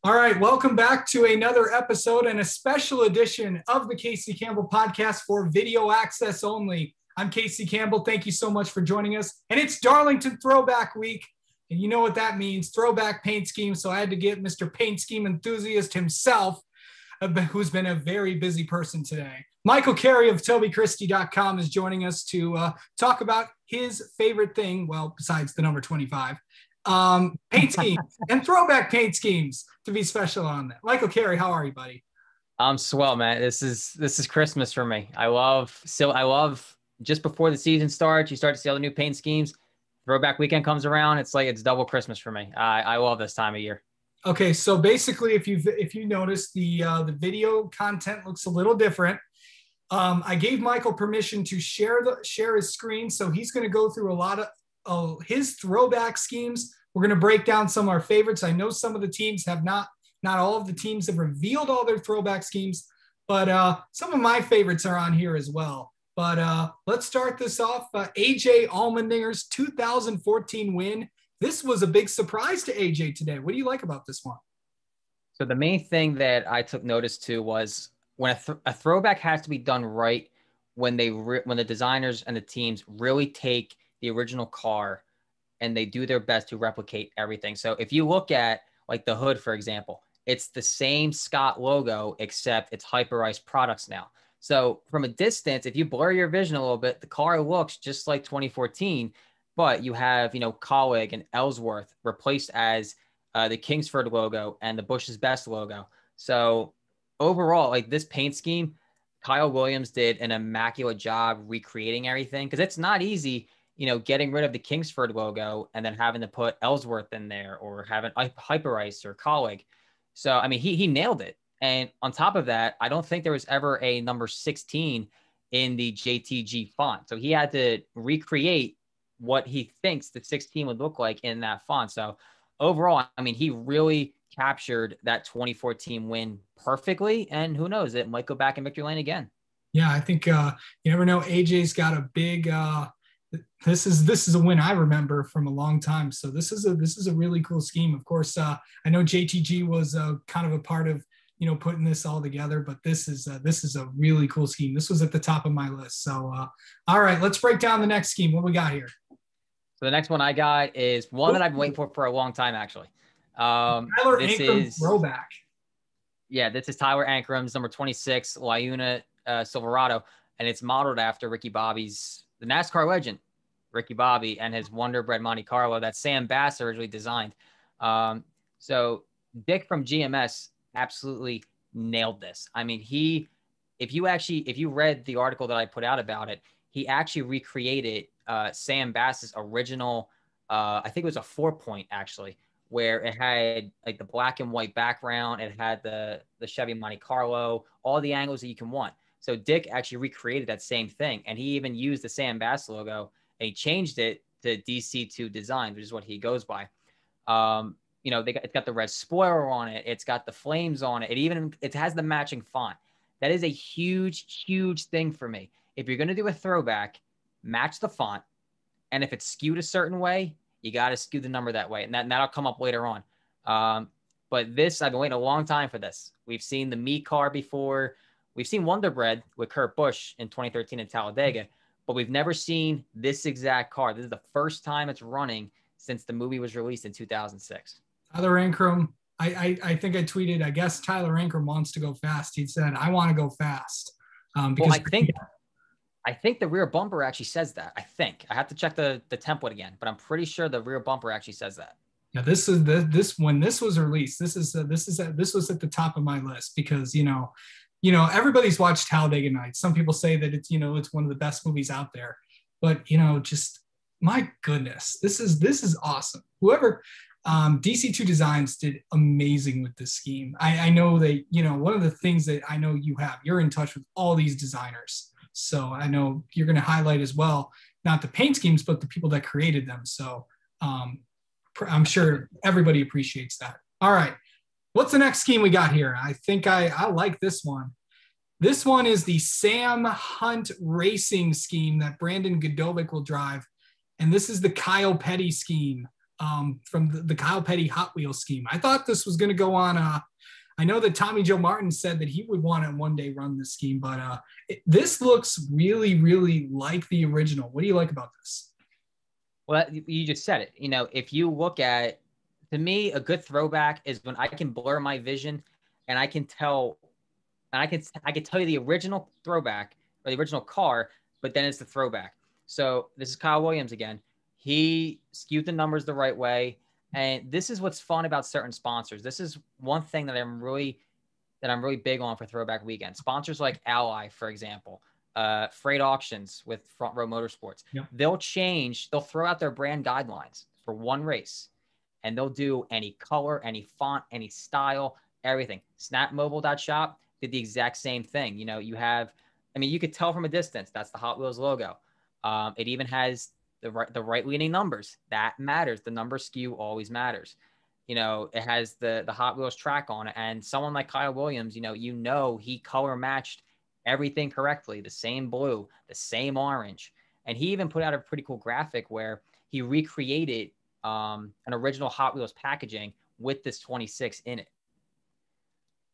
All right, welcome back to another episode and a special edition of the Casey Campbell podcast for video access only. I'm Casey Campbell. Thank you so much for joining us. And it's Darlington Throwback Week. And you know what that means, throwback paint scheme. So I had to get Mr. Paint Scheme Enthusiast himself, who's been a very busy person today. Michael Carey of TobyChristie.com is joining us to talk about his favorite thing, well, besides the number 25, paint schemes and throwback paint schemes to be special on that. Michael Carey, how are you, buddy? I'm swell, man. This is Christmas for me. I love just before the season starts, you start to see all the new paint schemes. Throwback weekend comes around. It's like it's double Christmas for me. I love this time of year. Okay, so basically, if you notice, the video content looks a little different. I gave Michael permission to share his screen, so he's going to go through a lot of his throwback schemes. We're going to break down some of our favorites. I know some of the teams have not all of the teams have revealed all their throwback schemes, but some of my favorites are on here as well. But let's start this off. AJ Allmendinger's 2014 win. This was a big surprise to AJ today. What do you like about this one? So the main thing that I took notice to was when a throwback has to be done right, when the designers and the teams really take the original car and they do their best to replicate everything. So if you look at like the hood, for example, it's the same Scott logo, except it's hyperized products now. So from a distance, if you blur your vision a little bit, the car looks just like 2014, but you have, Colleague and Ellsworth replaced as the Kingsford logo and the Bush's Best logo. So overall, like this paint scheme, Kyle Williams did an immaculate job recreating everything, because it's not easy, getting rid of the Kingsford logo and then having to put Ellsworth in there or having Hyperice or Colleague. So, I mean, he nailed it. And on top of that, I don't think there was ever a number 16 in the JTG font. So he had to recreate what he thinks the 16 would look like in that font. So overall, I mean, he really captured that 2014 win perfectly. And who knows, it might go back in victory lane again. Yeah, I think you never know. AJ's got a big this is a win I remember from a long time. So this is a really cool scheme. Of course, I know JTG was kind of a part of putting this all together, but this is a really cool scheme. This was at the top of my list. So all right, let's break down the next scheme. What we got here? So the next one I got is one that I've been waiting for a long time, actually. Tyler Ankrum throwback. Yeah, this is Tyler Ankram's number 26 Liuna Silverado, and it's modeled after Ricky Bobby's, the NASCAR legend, Ricky Bobby, and his Wonder Bread Monte Carlo that Sam Bass originally designed. So Dick from GMS absolutely nailed this. I mean, if you read the article that I put out about it, he actually recreated Sam Bass's original, I think it was a 4-point actually, where it had like the black and white background. It had the Chevy Monte Carlo, all the angles that you can want. So Dick actually recreated that same thing. And he even used the Sam Bass logo and he changed it to DC2 Design, which is what he goes by. It's got the red spoiler on it. It's got the flames on it. It has the matching font. That is a huge, huge thing for me. If you're going to do a throwback, match the font. And if it's skewed a certain way, you got to skew the number that way. And that'll come up later on. But this, I've been waiting a long time for this. We've seen the Me car before. We've seen Wonder Bread with Kurt Busch in 2013 in Talladega, but we've never seen this exact car. This is the first time it's running since the movie was released in 2006. Tyler Ankrum, I think I tweeted, I guess Tyler Ankrum wants to go fast. He said, I want to go fast. Because I think the rear bumper actually says that. I have to check the template again, but I'm pretty sure the rear bumper actually says that. Yeah, this when this was released, this was at the top of my list because everybody's watched Talladega Nights. Some people say that it's one of the best movies out there, but just my goodness, this is awesome. Whoever DC2 Designs did amazing with this scheme. I know that one of the things that I know you're in touch with all these designers, so I know you're going to highlight as well, not the paint schemes, but the people that created them. So I'm sure everybody appreciates that. All right. What's the next scheme we got here? I think I like this one. This one is the Sam Hunt Racing scheme that Brandon Godovic will drive. And this is the Kyle Petty scheme. from the Kyle Petty Hot Wheels scheme. I thought this was going to go on. I know that Tommy Joe Martin said that he would want to one day run this scheme, but this looks really, really like the original. What do you like about this? Well, you just said it. You know, if you look at, to me, a good throwback is when I can blur my vision and I can tell, and I can tell you the original throwback or the original car, but then it's the throwback. So this is Kyle Williams again. He skewed the numbers the right way. And this is what's fun about certain sponsors. This is one thing that I'm really big on for Throwback Weekend. Sponsors like Ally, for example, Freight Auctions with Front Row Motorsports. Yep. They'll throw out their brand guidelines for one race, and they'll do any color, any font, any style, everything. Snapmobile.shop did the exact same thing. You know, you could tell from a distance, that's the Hot Wheels logo. It even has the right leaning numbers. That matters. The number skew always matters. You know, it has the Hot Wheels track on it. And someone like Kyle Williams, he color matched everything correctly. The same blue, the same orange. And he even put out a pretty cool graphic where he recreated an original Hot Wheels packaging with this 26 in it.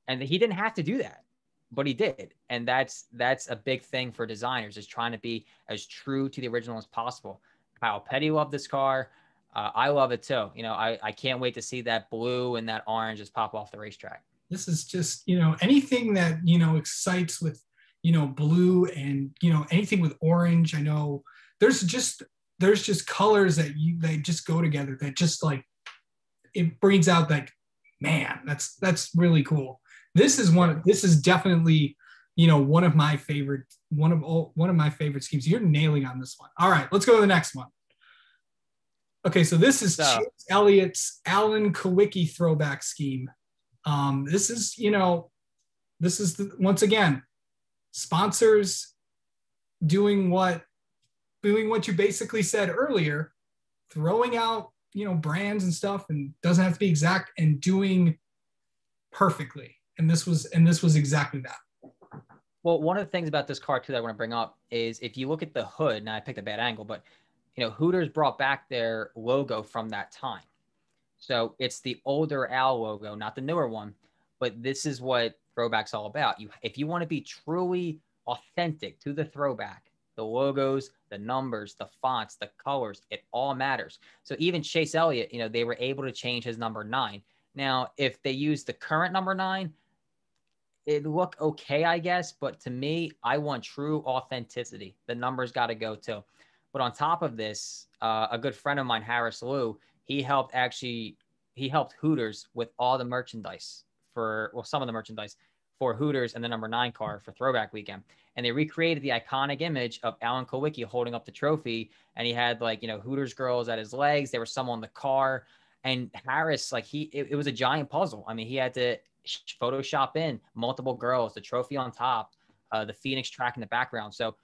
And he didn't have to do that, but he did. And that's a big thing for designers, is trying to be as true to the original as possible. Kyle Petty loved this car. I love it too. You know, I can't wait to see that blue and that orange just pop off the racetrack. This is just, anything that, excites with, blue and, anything with orange. I know there's just colors that they just go together that just like, it brings out like, man, that's really cool. This is definitely, one of my favorite schemes. You're nailing on this one. All right, let's go to the next one. Okay, so this is Chase Elliott's Alan Kawicki throwback scheme. This is once again, sponsors doing what you basically said earlier, throwing out, brands and stuff, and doesn't have to be exact, and doing perfectly. And this was exactly that. Well, one of the things about this car too that I want to bring up is if you look at the hood, now I picked a bad angle, but Hooters brought back their logo from that time. So it's the older Al logo, not the newer one, but this is what throwback's all about. If you want to be truly authentic to the throwback, the logos, the numbers, the fonts, the colors, it all matters. So even Chase Elliott, they were able to change his number 9. Now, if they use the current number 9, it'd look okay, I guess. But to me, I want true authenticity. The numbers got to go too. But on top of this, a good friend of mine, Harris Liu, he helped Hooters with all the merchandise some of the merchandise for Hooters and the number 9 car for Throwback Weekend. And they recreated the iconic image of Alan Kawicki holding up the trophy. And he had Hooters girls at his legs. There was some on the car. And Harris, it was a giant puzzle. I mean, he had to Photoshop in multiple girls, the trophy on top, the Phoenix track in the background. So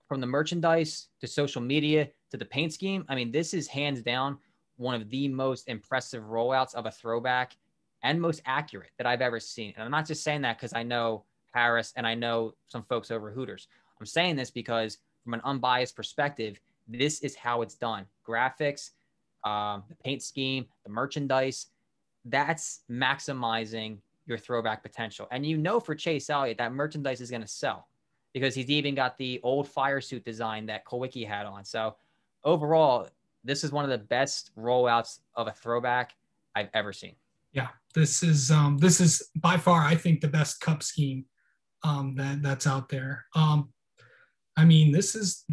from the merchandise to social media to the paint scheme, I mean, this is hands down one of the most impressive rollouts of a throwback and most accurate that I've ever seen. And I'm not just saying that because I know Harris and I know some folks over Hooters. I'm saying this because from an unbiased perspective, this is how it's done. Graphics, the paint scheme, the merchandise, that's maximizing your throwback potential. And for Chase Elliott, that merchandise is going to sell because he's even got the old fire suit design that Kawicki had on. So overall, this is one of the best rollouts of a throwback I've ever seen. Yeah, this is by far, I think, the best cup scheme that's out there. I mean, this is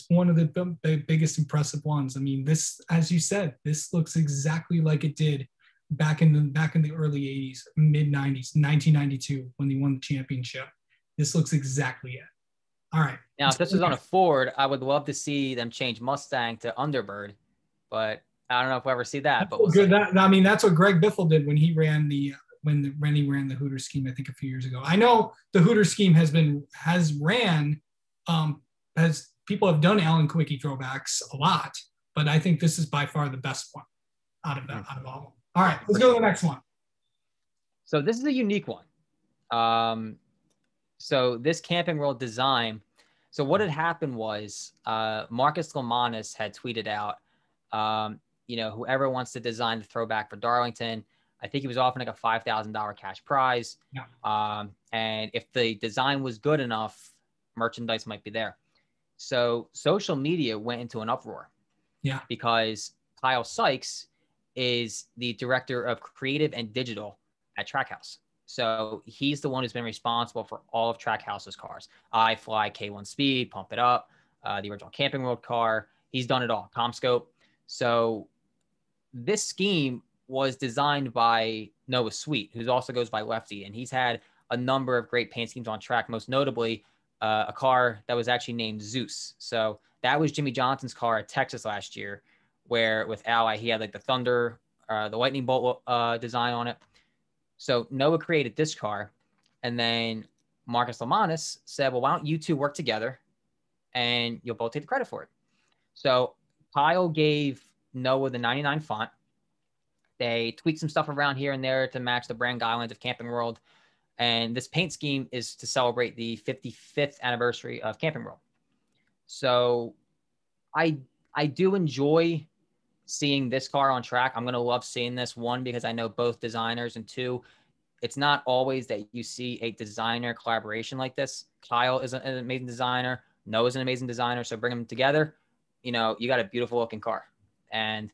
one of the biggest impressive ones. I mean, this, as you said, this looks exactly like it did back in the early 80s, mid 90s, 1992, when they won the championship. This looks exactly it. All right. Now, if this was on a Ford, I would love to see them change Mustang to Underbird, but I don't know if we'll ever see that. But we'll see. That's what Greg Biffle did when he ran the Hooter scheme, I think, a few years ago. I know the Hooter scheme has people have done Alan Kawicki throwbacks a lot, but I think this is by far the best one out of all of them. All right, let's go to the next one. So this is a unique one. So this Camping World design. So what had happened was Marcus Lemonis had tweeted out, whoever wants to design the throwback for Darlington, I think he was offering like a $5,000 cash prize. Yeah. And if the design was good enough, merchandise might be there. So social media went into an uproar. Yeah. Because Kyle Sykes is the director of creative and digital at Trackhouse. So he's the one who's been responsible for all of Trackhouse's cars. iFly, K1 Speed, Pump It Up, the original Camping World car. He's done it all, Comscope. So this scheme was designed by Noah Sweet, who also goes by Lefty, and he's had a number of great paint schemes on track, most notably a car that was actually named Zeus. So that was Jimmy Johnson's car at Texas last year, where with Ally, he had like the Thunder, the Lightning Bolt design on it. So Noah created this car, and then Marcus Lamanis said, well, why don't you two work together and you'll both take the credit for it. So Kyle gave Noah the 99 font. They tweaked some stuff around here and there to match the brand guidelines of Camping World. And this paint scheme is to celebrate the 55th anniversary of Camping World. So I do enjoy seeing this car on track. I'm going to love seeing this, one, because I know both designers, and two, it's not always that you see a designer collaboration like this. Kyle is an amazing designer. Noah's an amazing designer. So bring them together. You got a beautiful looking car. And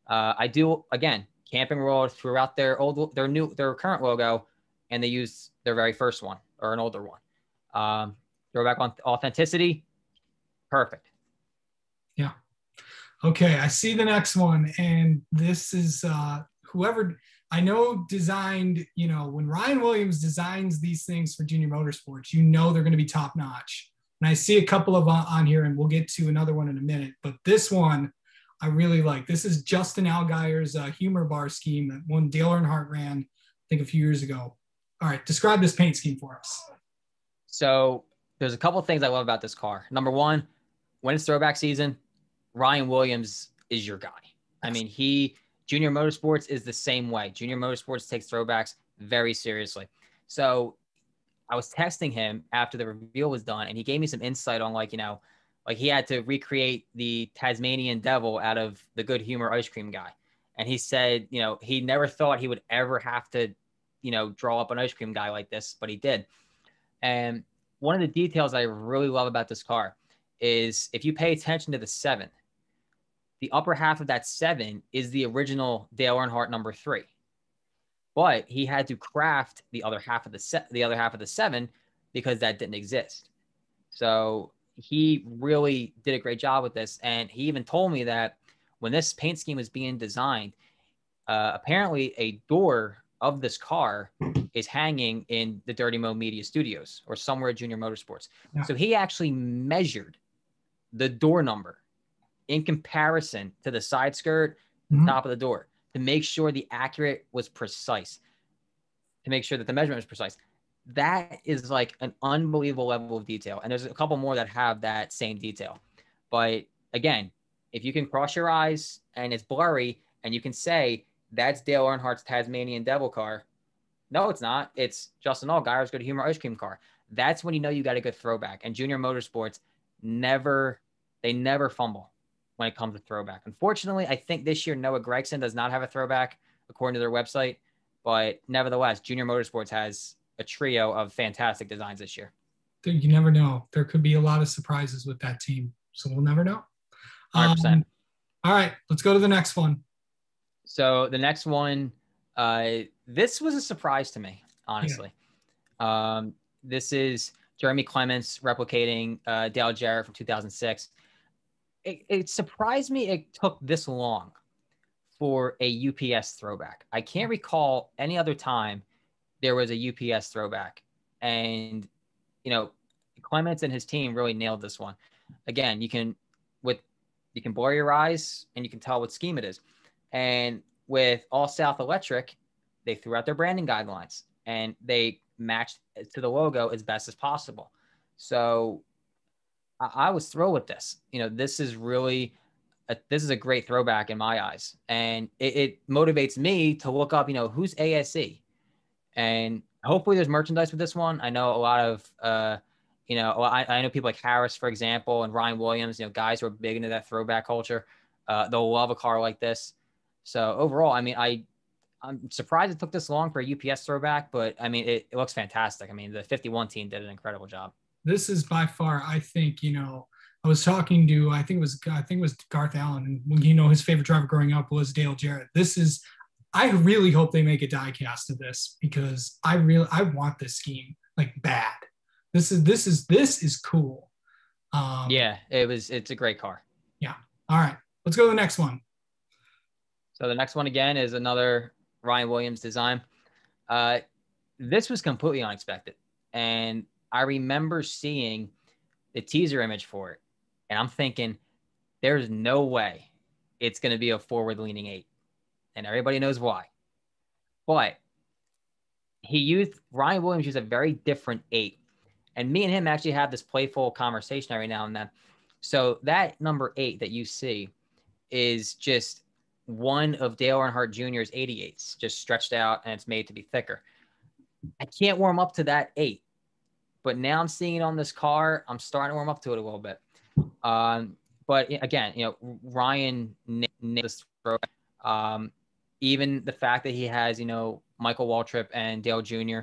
I do, again, Camping World threw out their current logo, and they used their very first one, or an older one. Throwback on authenticity. Perfect. Yeah. Okay. I see the next one. And this is whoever I know designed, when Ryan Williams designs these things for Junior Motorsports, they're going to be top notch. And I see a couple of on here, and we'll get to another one in a minute. But this one I really like. This is Justin Allgaier's humor bar scheme that one Dale Earnhardt ran, I think, a few years ago. All right. Describe this paint scheme for us. So there's a couple of things I love about this car. Number one, when it's throwback season, Ryan Williams is your guy. I mean, Junior Motorsports is the same way. Junior Motorsports takes throwbacks very seriously. So I was texting him after the reveal was done, and he gave me some insight on like he had to recreate the Tasmanian devil out of the Good Humor ice cream guy. And he said, he never thought he would ever have to, draw up an ice cream guy like this, but he did. And one of the details I really love about this car is if you pay attention to the 7, the upper half of that 7 is the original Dale Earnhardt number 3. But he had to craft the other half of the 7 because that didn't exist. So he really did a great job with this. And he even told me that when this paint scheme was being designed, apparently a door of this car is hanging in the Dirty Mo Media Studios or somewhere at Junior Motorsports. Yeah. So he actually measured the door number in comparison to the side skirt, top of the door, to make sure the accurate was precise, to make sure that the measurement was precise. That is like an unbelievable level of detail. And there's a couple more that have that same detail. But again, if you can cross your eyes and it's blurry and you can say, that's Dale Earnhardt's Tasmanian devil car. No, it's not. It's Justin Allgaier's Good Humor ice cream car. That's when you got a good throwback. And Junior Motorsports never fumble when it comes to throwback. Unfortunately, I think this year Noah Gragson does not have a throwback according to their website. But nevertheless, Junior Motorsports has a trio of fantastic designs this year. You never know. There could be a lot of surprises with that team. So we'll never know. 100%. All right, let's go to the next one. So the next one, this was a surprise to me, honestly. Yeah. This is Jeremy Clements replicating Dale Jarrett from 2006. It surprised me it took this long for a UPS throwback. I can't recall any other time there was a UPS throwback. And, Clements and his team really nailed this one. Again, you can blur your eyes and you can tell what scheme it is. And with All South Electric, they threw out their branding guidelines and they matched to the logo as best as possible. So I was thrilled with this. This is really this is a great throwback in my eyes. And it motivates me to look up, who's ASE. And hopefully there's merchandise with this one. I know a lot of, I know people like Harris, for example, and Ryan Williams, guys who are big into that throwback culture. They'll love a car like this. So overall, I mean, I'm surprised it took this long for a UPS throwback, but I mean, it looks fantastic. I mean, the 51 team did an incredible job. This is by far, I think, I was talking to, I think it was Garth Allen, and when his favorite driver growing up was Dale Jarrett. I really hope they make a die cast of this because I want this scheme like bad. This is cool. Yeah, it's a great car. Yeah. All right, let's go to the next one. So the next one again is another Ryan Williams design. This was completely unexpected. And I remember seeing the teaser image for it. And I'm thinking, there's no way it's going to be a forward leaning 8. And everybody knows why. But Ryan Williams used a very different 8. And me and him actually have this playful conversation every now and then. So that number 8 that you see is just one of Dale Earnhardt Jr.'s 88s, just stretched out, and it's made to be thicker. I can't warm up to that 8. But now I'm seeing it on this car. I'm starting to warm up to it a little bit. But again, Ryan nailed this throw. Even the fact that he has, Michael Waltrip and Dale Jr.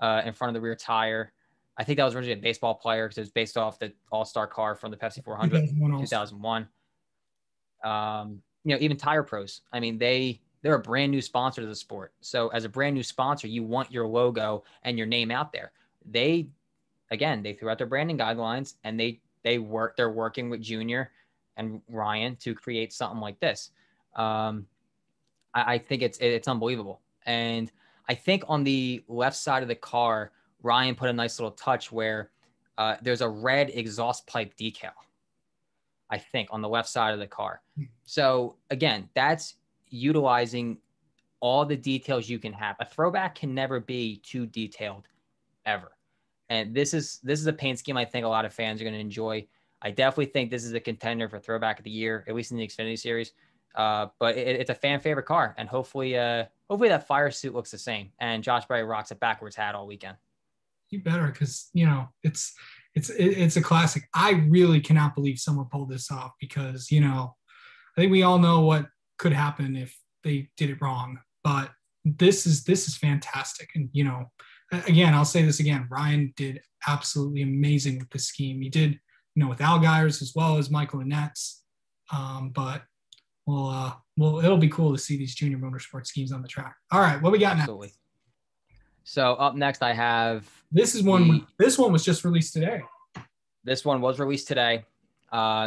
In front of the rear tire. I think that was originally a baseball player because it was based off the all-star car from the Pepsi 400, 2001. Even Tire Pros. I mean, they're a brand new sponsor to the sport. So as a brand new sponsor, you want your logo and your name out there. They threw out their branding guidelines, and they're working with Junior and Ryan to create something like this. I think it's unbelievable. And I think on the left side of the car, Ryan put a nice little touch where there's a red exhaust pipe decal, I think, on the left side of the car. So again, that's utilizing all the details you can have. A throwback can never be too detailed ever. And this is a paint scheme I think a lot of fans are going to enjoy. I definitely think this is a contender for throwback of the year, at least in the Xfinity Series. But it's a fan favorite car, and hopefully that fire suit looks the same. And Josh Berry rocks a backwards hat all weekend. You better, because it's a classic. I really cannot believe someone pulled this off because I think we all know what could happen if they did it wrong. But this is fantastic, and again, I'll say this again. Ryan did absolutely amazing with this scheme. He did, with Allgaier's as well as Michael Annette's. But it'll be cool to see these junior motorsport schemes on the track. All right, what we got Absolutely. Next? So up next, I have this one was just released today. This one was released today.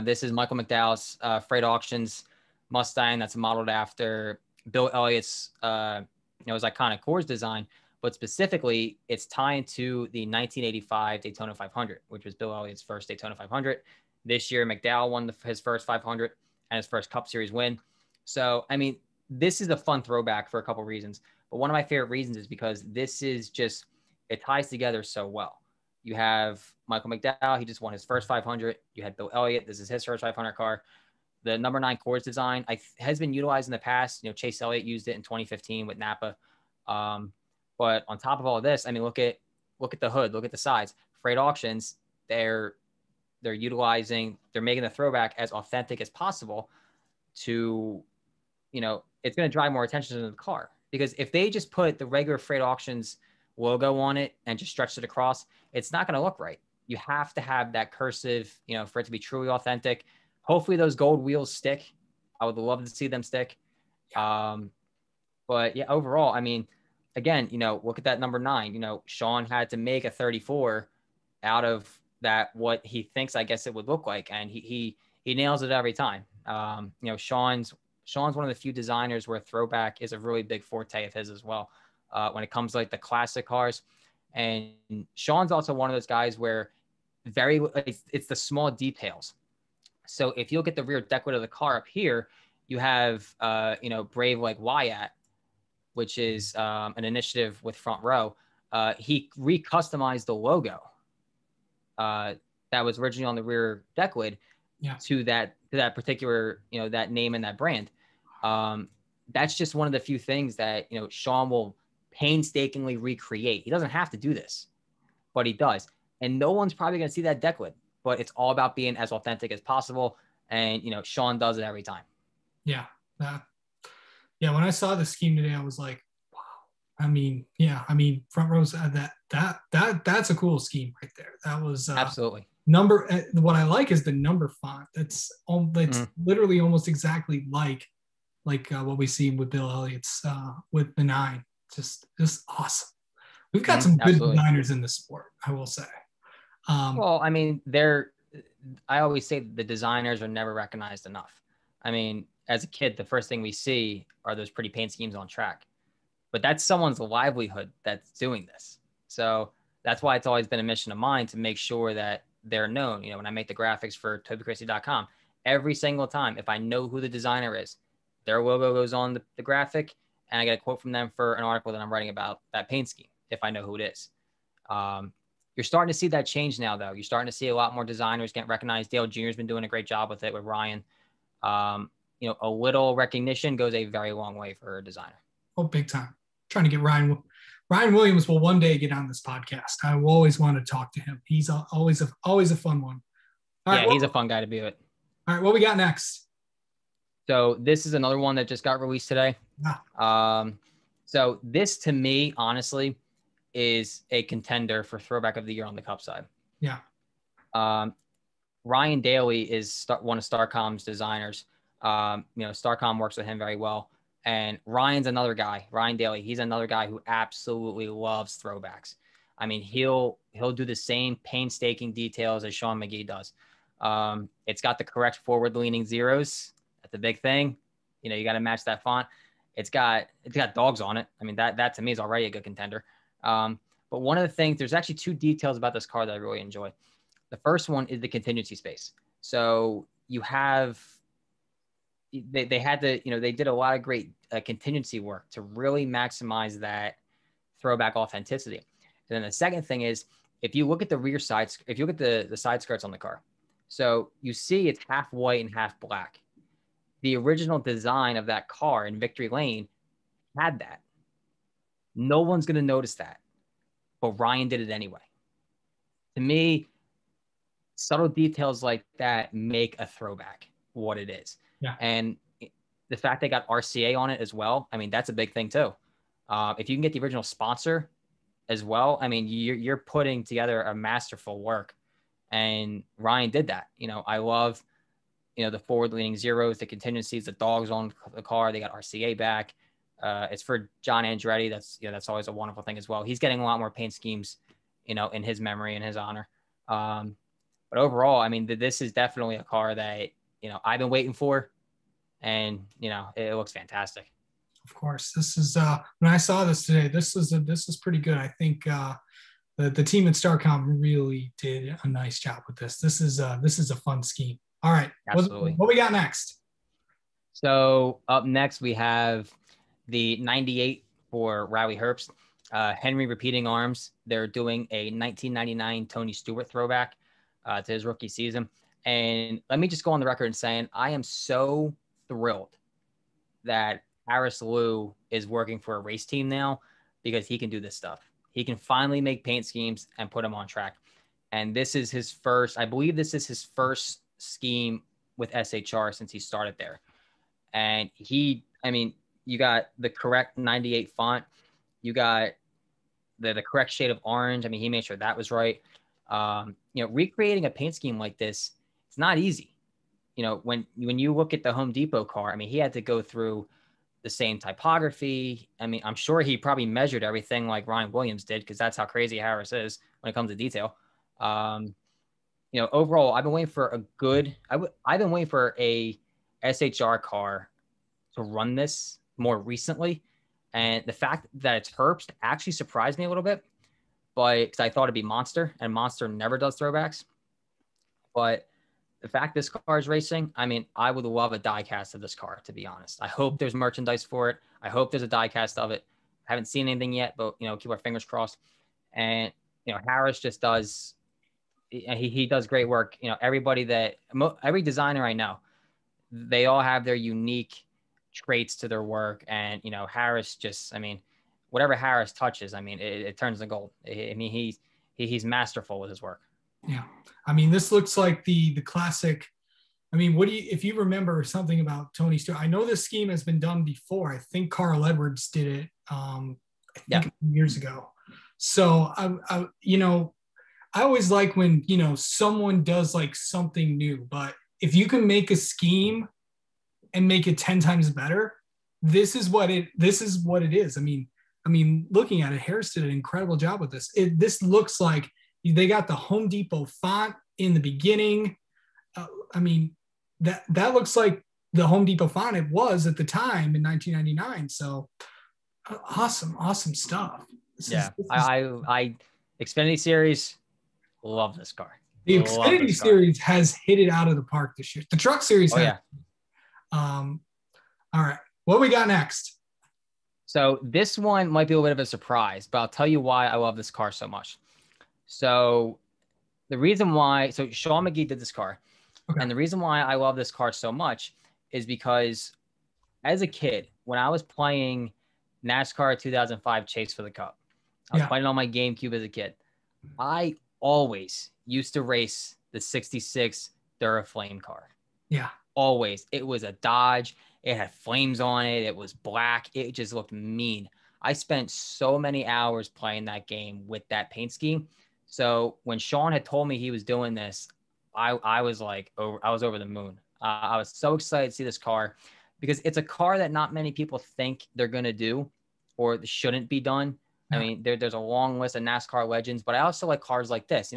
This is Michael McDowell's Freight Auctions Mustang that's modeled after Bill Elliott's his iconic Coors design. But specifically, it's tied to the 1985 Daytona 500, which was Bill Elliott's first Daytona 500. This year, McDowell won his first 500 and his first Cup Series win. So, I mean, this is a fun throwback for a couple reasons. But one of my favorite reasons is because this is just, it ties together so well. You have Michael McDowell. He just won his first 500. You had Bill Elliott. This is his first 500 car. The number 9 Coors design has been utilized in the past. Chase Elliott used it in 2015 with Napa. But on top of all of this, I mean, look at the hood, look at the sides. Freight Auctions, they're making the throwback as authentic as possible to, it's going to drive more attention to the car. Because if they just put the regular Freight Auctions logo on it and just stretched it across, it's not going to look right. You have to have that cursive, for it to be truly authentic. Hopefully those gold wheels stick. I would love to see them stick. But yeah, overall, I mean, again, look at that number 9. Sean had to make a 34 out of that, what he thinks, I guess it would look like. And he nails it every time. Sean's one of the few designers where throwback is a really big forte of his as well. When it comes to like the classic cars. And Sean's also one of those guys where it's the small details. So if you look at the rear deck lid of the car up here, you have, Brave like Wyatt, which is an initiative with Front Row. He recustomized the logo that was originally on the rear deck lid to that particular, that name and that brand. That's just one of the few things that, Sean will painstakingly recreate. He doesn't have to do this, but he does. And no one's probably going to see that deck lid, but it's all about being as authentic as possible. And, Sean does it every time. Yeah. Yeah, when I saw the scheme today, I was like, wow. I mean, yeah, I mean, front rows that's a cool scheme right there. That was Absolutely. what I like is the number font. That's literally almost exactly like what we see with Bill Elliott's with the 9. Just awesome. We've got some good Absolutely. designers in the sport, I will say. Well, I mean, I always say the designers are never recognized enough. I mean, as a kid, the first thing we see are those pretty paint schemes on track, but that's someone's livelihood that's doing this. So that's why it's always been a mission of mine to make sure that they're known. You know, when I make the graphics for TobyCrazy.com, every single time, if I know who the designer is, their logo goes on the graphic, and I get a quote from them for an article that I'm writing about that paint scheme, if I know who it is. You're starting to see that change now, though. You're starting to see a lot more designers get recognized. Dale Jr. has been doing a great job with it with Ryan. You know, a little recognition goes a very long way for a designer. Oh, big time. Trying to get Ryan Williams will one day get on this podcast. I will always want to talk to him. He's always a fun one. All right, he's a fun guy to be with. All right, what we got next? So this is another one that just got released today. So this, to me, honestly, is a contender for Throwback of the Year on the Cup side. Yeah. Ryan Daly is one of Starcom's designers. You know, Starcom works with him very well. And Ryan's another guy, Ryan Daly. He's another guy who absolutely loves throwbacks. I mean, he'll do the same painstaking details as Sean McGee does. It's got the correct forward-leaning zeros. That's a big thing. You know, you got to match that font. It's got dogs on it. I mean, that to me is already a good contender. But one of the things, there's actually 2 details about this car that I really enjoy. The first one is the contingency space. So you have, they had to, you know, they did a lot of great contingency work to really maximize that throwback authenticity. And then the second thing is, if you look at the rear sides, if you look at the side skirts on the car, so you see it's half white and half black. The original design of that car in Victory Lane had that. No one's going to notice that, but Ryan did it anyway. To me, subtle details like that make a throwback what it is. Yeah. And the fact they got RCA on it as well, I mean, that's a big thing too. If you can get the original sponsor as well, I mean, you're putting together a masterful work. And Ryan did that. You know, I love, you know, the forward-leaning zeros, the contingencies, the dogs on the car. They got RCA back. It's for John Andretti. That's always a wonderful thing as well. He's getting a lot more paint schemes, you know, in his memory and his honor. But overall, I mean, this is definitely a car that, you know, I've been waiting for, and, you know, it looks fantastic. Of course, this is when I saw this today, this is pretty good. I think the team at Starcom really did a nice job with this. This is a fun scheme. All right, absolutely. What we got next? So up next we have the 98 for Rowley Herbst. Henry Repeating Arms. They're doing a 1999 Tony Stewart throwback to his rookie season. And let me just go on the record and saying I am so thrilled that Harris Liu is working for a race team now, because he can do this stuff. He can finally make paint schemes and put them on track. And this is his first, I believe this is his first scheme with SHR since he started there. And I mean, you got the correct 98 font. You got the correct shade of orange. I mean, he made sure that was right. You know, recreating a paint scheme like this, it's not easy. You know, when you look at the Home Depot car, I mean, he had to go through the same typography. I mean, I'm sure he probably measured everything like Ryan Williams did, because that's how crazy Harris is when it comes to detail. You know, overall, I've been waiting for I've been waiting for a SHR car to run this more recently. And the fact that it's Herbst actually surprised me a little bit, but because I thought it'd be Monster, and Monster never does throwbacks. But the fact this car is racing, I mean, I would love a die cast of this car, to be honest. I hope there's merchandise for it. I hope there's a die cast of it. I haven't seen anything yet, but, you know, keep our fingers crossed. And, you know, Harris just does, he does great work. You know, every designer I know, they all have their unique traits to their work. And, you know, Harris just, I mean, whatever Harris touches, I mean, it turns to gold. I mean, he's masterful with his work. Yeah. I mean, this looks like the classic I mean, what do you, if you remember something about Tony Stewart? I know this scheme has been done before. I think Carl Edwards did it. I Yeah. think years ago. So I always like when someone does like something new. But if you can make a scheme and make it 10 times better, this is what it is. I mean, looking at it, Harris did an incredible job with this. This looks like they got the Home Depot font in the beginning. I mean, that looks like the Home Depot font it was at the time in 1999. So awesome stuff. I Xfinity Series, love this car. The Love Xfinity this car. Series has hit it out of the park this year. The Truck Series has. Yeah. All right, what we got next? So this one might be a bit of a surprise, but I'll tell you why I love this car so much. So the reason why, so Sean McGee did this car. Okay. And the reason why I love this car so much is because as a kid, when I was playing NASCAR 2005 Chase for the Cup, I was playing on my GameCube as a kid. I always used to race the 66 Duraflame car. Yeah. Always. It was a Dodge. It had flames on it. It was black. It just looked mean. I spent so many hours playing that game with that paint scheme. So when Sean had told me he was doing this, I was like, I was over the moon. I was so excited to see this car because it's a car that not many people think they're going to do or shouldn't be done. I mean, there's a long list of NASCAR legends, but I also like cars like this,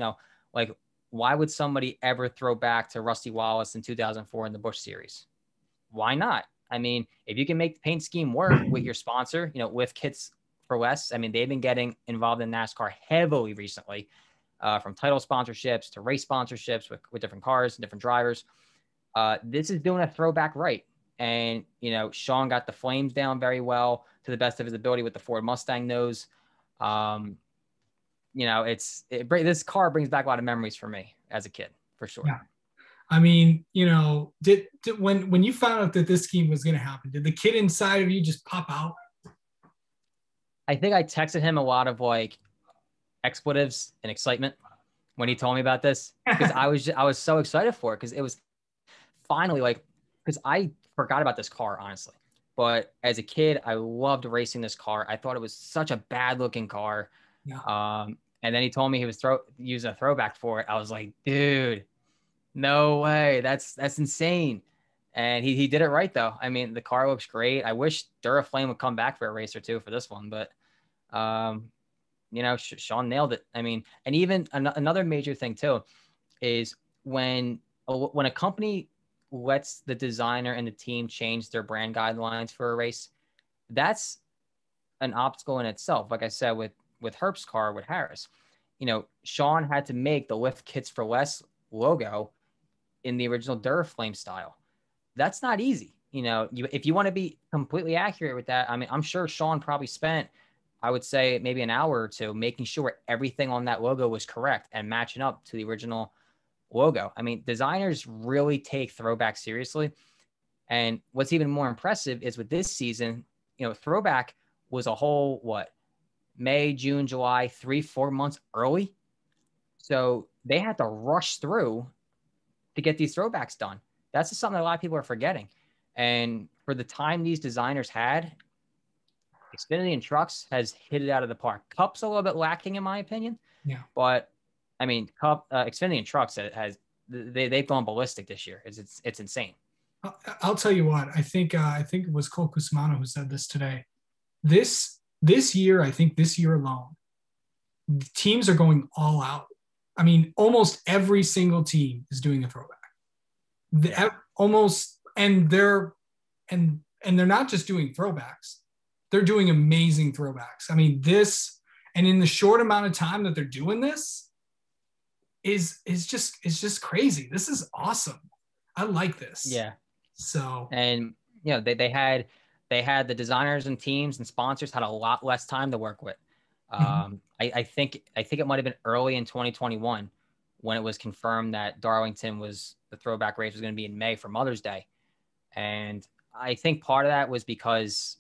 like why would somebody ever throw back to Rusty Wallace in 2004 in the Busch Series? Why not? I mean, if you can make the paint scheme work with your sponsor, with Kits for Less, I mean, they've been getting involved in NASCAR heavily recently, from title sponsorships to race sponsorships with different cars and different drivers. This is doing a throwback right. And, Sean got the flames down very well to the best of his ability with the Ford Mustang nose. This car brings back a lot of memories for me as a kid, for sure. Yeah. I mean, did when you found out that this scheme was going to happen, did the kid inside of you just pop out? I think I texted him a lot of like expletives and excitement when he told me about this because I was so excited for it because it was finally because I forgot about this car, honestly. But as a kid, I loved racing this car. I thought it was such a bad looking car. Yeah. And then he told me he was using a throwback for it. I was like, dude, no way. That's insane. And he did it right, though. I mean, the car looks great. I wish Duraflame would come back for a race or two for this one. But, Sean nailed it. I mean, and even another major thing, too, is when a company lets the designer and the team change their brand guidelines for a race, that's an obstacle in itself. Like I said, with Herp's car with Harris, Sean had to make the Lift Kits for Less logo in the original Duraflame style. That's not easy. If you want to be completely accurate with that, I mean, I'm sure Sean probably spent, I would say maybe an hour or two making sure everything on that logo was correct and matching up to the original logo. I mean, designers really take Throwback seriously. And what's even more impressive is with this season, Throwback was a whole, May, June, July, 3-4 months early. So they had to rush through to get these throwbacks done. That's just something that a lot of people are forgetting. And for the time these designers had, Xfinity and Trucks has hit it out of the park. Cup's a little bit lacking, in my opinion. Yeah. But I mean, Xfinity and Trucks they've gone ballistic this year. It's insane. I'll tell you what. I think it was Cole Cusimano who said this today. This year, I think this year alone, the teams are going all out. I mean, almost every single team is doing a throwback. And they're not just doing throwbacks. They're doing amazing throwbacks. I mean, and in the short amount of time that they're doing this is just crazy. This is awesome. I like this. Yeah. So, and they had the designers and teams and sponsors had a lot less time to work with. I think it might have been early in 2021 when it was confirmed that Darlington the throwback race was going to be in May for Mother's Day. And I think part of that was because,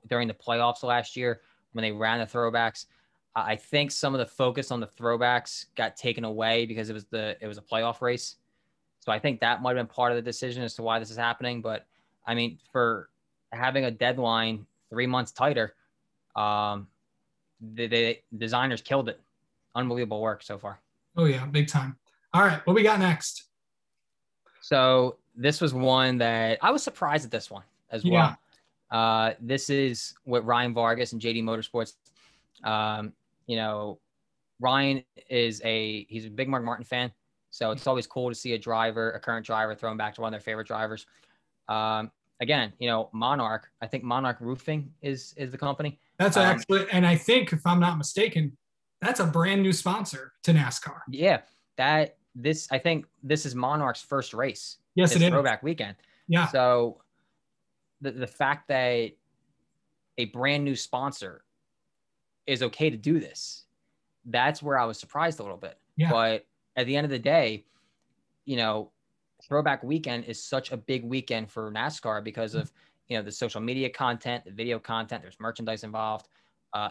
during the playoffs last year, when they ran the throwbacks, I think some of the focus on the throwbacks got taken away because it was a playoff race. So I think that might have been part of the decision as to why this is happening. But I mean, for having a deadline 3 months tighter, the designers killed it. Unbelievable work so far. Oh yeah, big time. All right, what we got next? So this was one that I was surprised at this one as Yeah. well. This is what Ryan Vargas and JD Motorsports. You know, Ryan he's a big Mark Martin fan. So it's always cool to see a current driver thrown back to one of their favorite drivers. Again, Monarch, I think Monarch Roofing is the company. That's actually, and I think if I'm not mistaken, that's a brand new sponsor to NASCAR. Yeah, I think this is Monarch's first race. Yes, it is. Throwback weekend. Yeah. So the fact that a brand new sponsor is okay to do this, that's where I was surprised a little bit. Yeah. But at the end of the day, Throwback weekend is such a big weekend for NASCAR because of, the social media content, the video content, there's merchandise involved.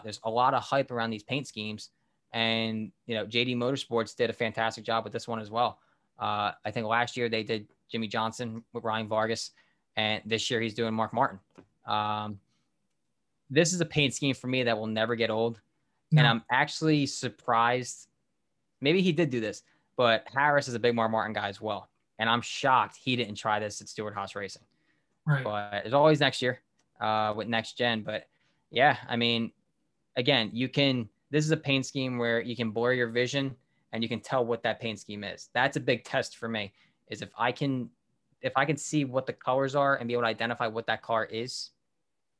There's a lot of hype around these paint schemes. And, JD Motorsports did a fantastic job with this one as well. I think last year they did Jimmy Johnson with Ryan Vargas, and this year he's doing Mark Martin. This is a paint scheme for me that will never get old. No. And I'm actually surprised. Maybe he did do this, but Harris is a big Mark Martin guy as well. And I'm shocked he didn't try this at Stewart-Haas Racing. Right. But there's always next year with next gen. But yeah, I mean, again, this is a paint scheme where you can blur your vision and you can tell what that paint scheme is. That's a big test for me, is if I can see what the colors are and be able to identify what that car is,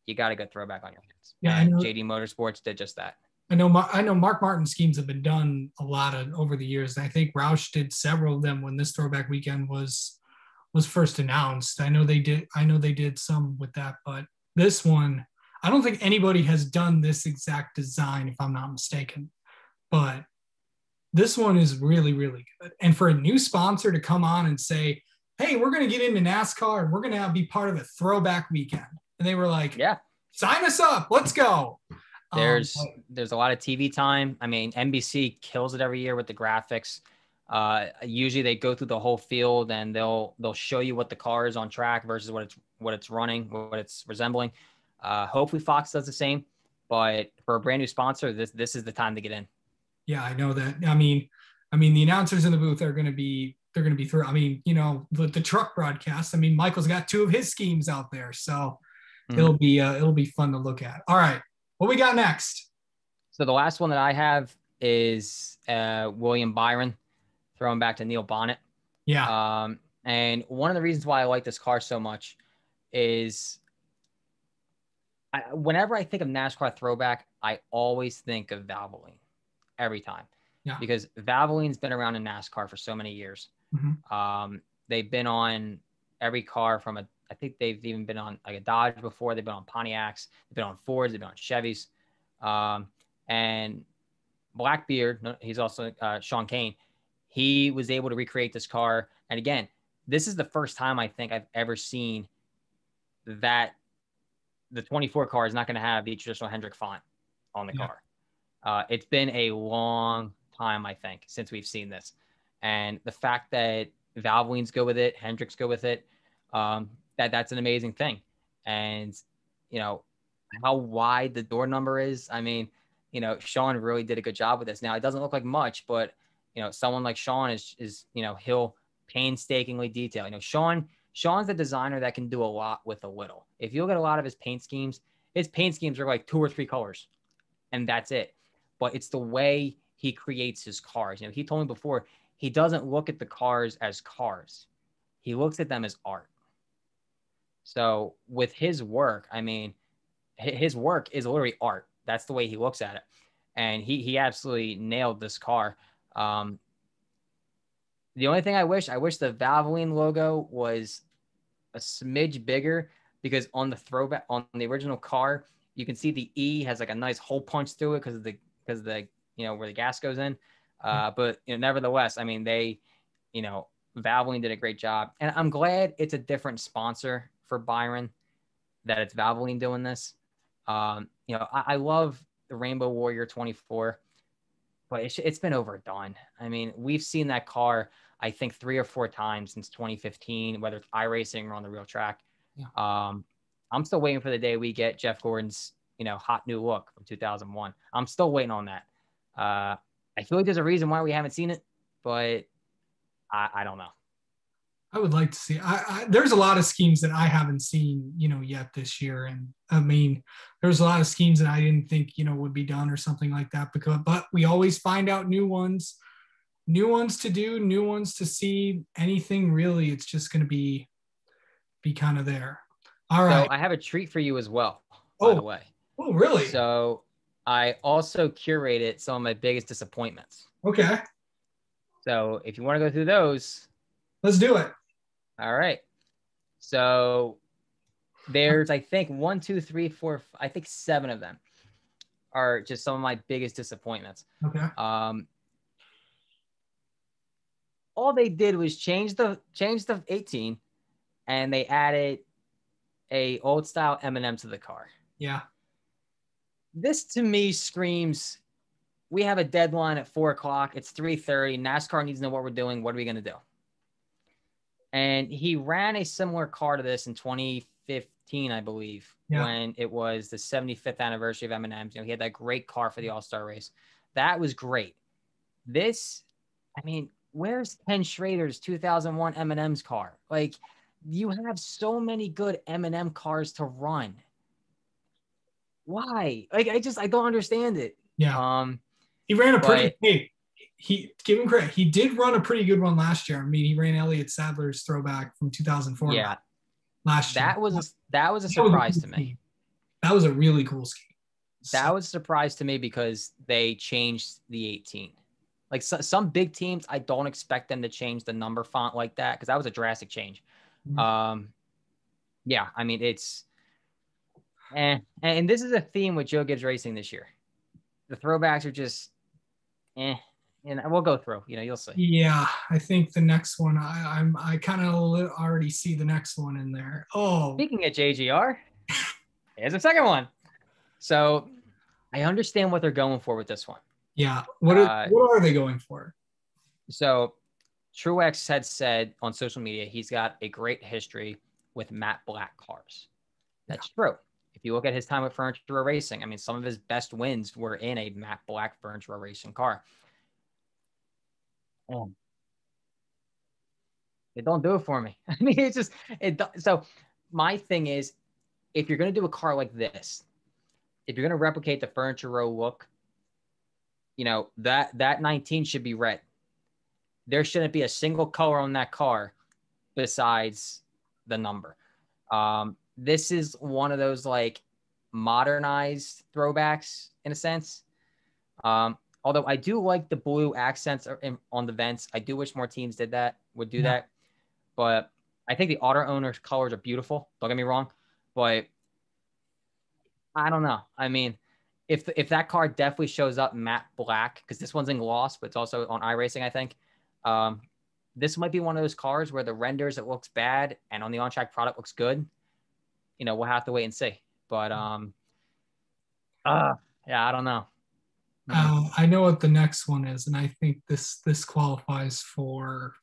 you got to go Throwback on your hands. Yeah, and JD Motorsports did just that. I know Mark Martin schemes have been done a lot over the years. And I think Roush did several of them when this Throwback weekend was first announced. I know they did some with that, but this one, I don't think anybody has done this exact design, if I'm not mistaken. But this one is really, really good. And for a new sponsor to come on and say, hey, we're going to get into NASCAR and we're going to be part of a Throwback weekend. And they were like, yeah, sign us up. Let's go. There's a lot of TV time. I mean, NBC kills it every year with the graphics. Usually they go through the whole field and they'll show you what the car is on track versus what it's running, what it's resembling. Hopefully Fox does the same, but for a brand new sponsor, this is the time to get in. Yeah, I know that. I mean, the announcers in the booth are going to be through. I mean, the truck broadcast. I mean, Michael's got 2 of his schemes out there, so it'll be fun to look at. All right. What we got next? So the last one that I have is William Byron, throwing back to Neil Bonnet. Yeah. And one of the reasons why I like this car so much is whenever I think of NASCAR Throwback, I always think of Valvoline every time. Yeah. Because Valvoline's been around in NASCAR for so many years. Mm-hmm. They've been on every car from I think they've even been on like a Dodge before. They've been on Pontiacs. They've been on Fords. They've been on Chevys. And Blackbeard, he's also Sean Kane. He was able to recreate this car. And again, this is the first time I think I've ever seen that the 24 car is not going to have the traditional Hendrick font on the car. It's been a long time, I think, since we've seen this. And the fact that Valvolines go with it, Hendricks go with it, that's an amazing thing. And, how wide the door number is. I mean, Sean really did a good job with this. Now, it doesn't look like much, but, someone like Sean is he'll painstakingly detail. Sean's the designer that can do a lot with a little. If you look at a lot of his paint schemes are like 2 or 3 colors, and that's it. But it's the way he creates his cars. He told me before, he doesn't look at the cars as cars. He looks at them as art. So with his work, I mean, his work is literally art. That's the way he looks at it. And he absolutely nailed this car. The only thing I wish the Valvoline logo was a smidge bigger, because on the Throwback, on the original car, you can see the E has like a nice hole punch through it because of the where the gas goes in. But nevertheless, I mean, Valvoline did a great job, and I'm glad it's a different sponsor for Byron, that it's Valvoline doing this. I love the Rainbow Warrior 24, but it's been overdone. I mean, we've seen that car I think 3 or 4 times since 2015, whether it's iRacing or on the real track. Yeah. I'm still waiting for the day we get Jeff Gordon's, hot new look from 2001. I'm still waiting on that. I feel like there's a reason why we haven't seen it, but I don't know. I would like to see. There's a lot of schemes that I haven't seen, yet this year, and I mean, there's a lot of schemes that I didn't think, would be done or something like that. But we always find out new ones to do, new ones to see. Anything really, it's just going to be kind of there. All right. So I have a treat for you as well, by the way. Oh, really? So I also curated some of my biggest disappointments. Okay. So if you want to go through those, let's do it. All right. So there's, I think, 1, 2, 3, 4, I think 7 of them are just some of my biggest disappointments. Okay. All they did was change the 18, and they added a old style M&M to the car. Yeah. This to me screams, we have a deadline at 4:00. It's 3:30. NASCAR needs to know what we're doing. What are we going to do? And he ran a similar car to this in 2015, I believe, when it was the 75th anniversary of M&M's. He had that great car for the All-Star race. That was great. This, I mean, where's Ken Schrader's 2001 M&M's car? Like, you have so many good M&M cars to run. Why? Like, I don't understand it. Yeah. He ran a pretty, give him credit. He did run a pretty good one last year. I mean, he ran Elliott Sadler's Throwback from 2004. Yeah. Last year. That was a surprise to me. That was a really cool scheme. That was a surprise to me because they changed the 18. Like some big teams, I don't expect them to change the number font like that because that was a drastic change. Mm-hmm. Yeah, I mean, it's and this is a theme with Joe Gibbs Racing this year. The throwbacks are just and we'll go through. You'll see. Yeah, I think the next one, I kind of already see the next one in there. Oh, speaking of JGR, here's the second one. So I understand what they're going for with this one. Yeah, what are they going for? So Truex had said on social media he's got a great history with matte black cars. That's true. If you look at his time with Furniture Row Racing, I mean, some of his best wins were in a matte black Furniture Row Racing car. It don't do it for me. I mean, it's just so my thing is, if you're going to do a car like this, if you're going to replicate the Furniture Row look, that 19 should be red. There shouldn't be a single color on that car besides the number. This is one of those like modernized throwbacks in a sense. Although I do like the blue accents on the vents. I do wish more teams would do that. But I think the auto owners colors are beautiful. Don't get me wrong. But I don't know. I mean, if that car definitely shows up matte black, because this one's in gloss, but it's also on iRacing, I think. This might be one of those cars where the renders, it looks bad, and on the on-track product looks good. We'll have to wait and see. But yeah, I don't know. I know what the next one is, and I think this qualifies for.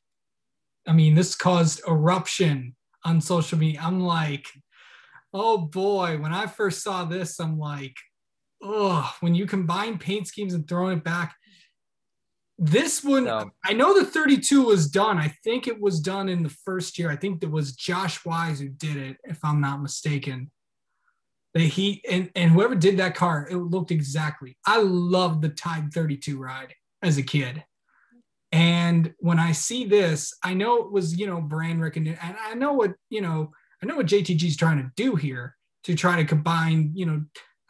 I mean, this caused eruption on social media. I'm like, oh boy! When I first saw this, I'm like, oh, when you combine paint schemes and throwing it back. This one, I know the 32 was done. I think it was done in the first year. I think it was Josh Wise who did it, if I'm not mistaken. And whoever did that car, it looked exactly. I loved the Tide 32 ride as a kid. And when I see this, I know it was, brand recognition. And I know what JTG is trying to do here to try to combine,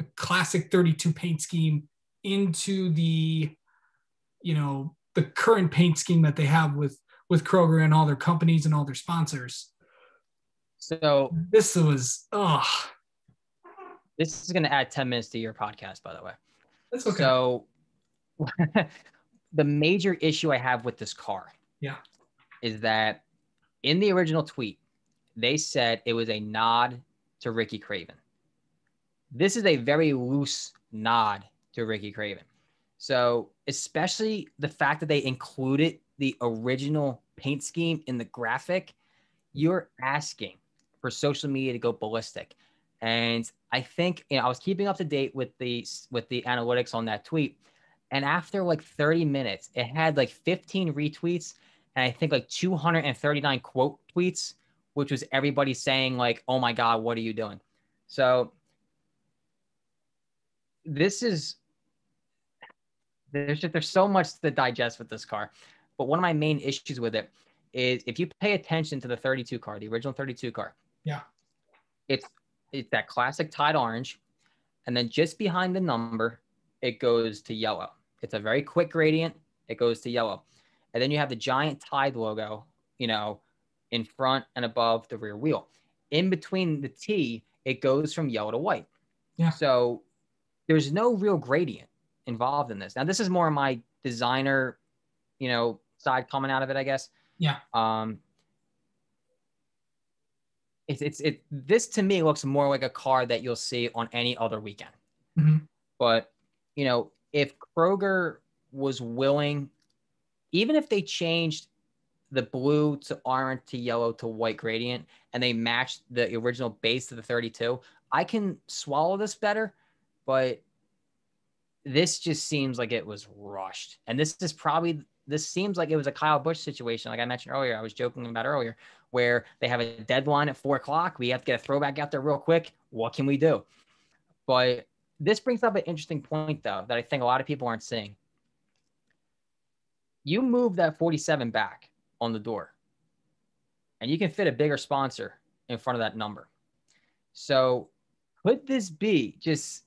a classic 32 paint scheme into the the current paint scheme that they have with Kroger and all their companies and all their sponsors. So this was, this is going to add 10 minutes to your podcast, by the way. That's okay. So the major issue I have with this car is that in the original tweet, they said it was a nod to Ricky Craven. This is a very loose nod to Ricky Craven. So especially the fact that they included the original paint scheme, in the graphic, you're asking for social media to go ballistic. And I think, I was keeping up to date with the analytics on that tweet. And after like 30 minutes, it had like 15 retweets and I think like 239 quote tweets, which was everybody saying like, oh my God, what are you doing? So there's so much to digest with this car. But one of my main issues with it is if you pay attention to the 32 car, the original 32 car. Yeah. It's that classic Tide orange. And then just behind the number, it goes to yellow. It's a very quick gradient. It goes to yellow. And then you have the giant Tide logo, in front and above the rear wheel. In between the T, it goes from yellow to white. Yeah. So there's no real gradient involved in this. Now, this is more my designer, side coming out of it, I guess. Yeah. This to me looks more like a car that you'll see on any other weekend. Mm-hmm. But, if Kroger was willing, even if they changed the blue to orange to yellow to white gradient and they matched the original base of the 32, I can swallow this better. But this just seems like it was rushed. And this seems like it was a Kyle Busch situation. Like I mentioned earlier, I was joking about earlier, where they have a deadline at 4:00. We have to get a throwback out there real quick. What can we do? But this brings up an interesting point, though, that I think a lot of people aren't seeing. You move that 47 back on the door, and you can fit a bigger sponsor in front of that number. So could this be just,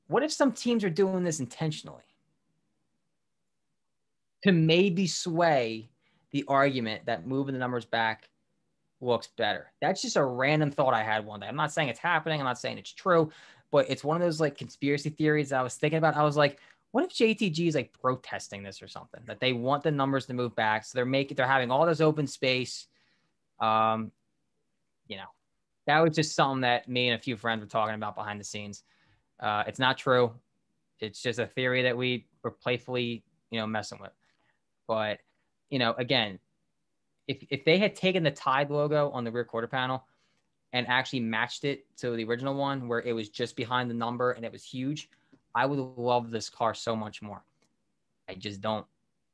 what if some teams are doing this intentionally to maybe sway the argument that moving the numbers back looks better? That's just a random thought I had one day. I'm not saying it's happening. I'm not saying it's true, but it's one of those like conspiracy theories that I was thinking about. I was like, what if JTG is like protesting this or something, that they want the numbers to move back? So they're having all this open space. That was just something that me and a few friends were talking about behind the scenes. It's not true. It's just a theory that we were playfully, messing with. But, again, if they had taken the Tide logo on the rear quarter panel and actually matched it to the original one where it was just behind the number and it was huge, I would love this car so much more. I just don't.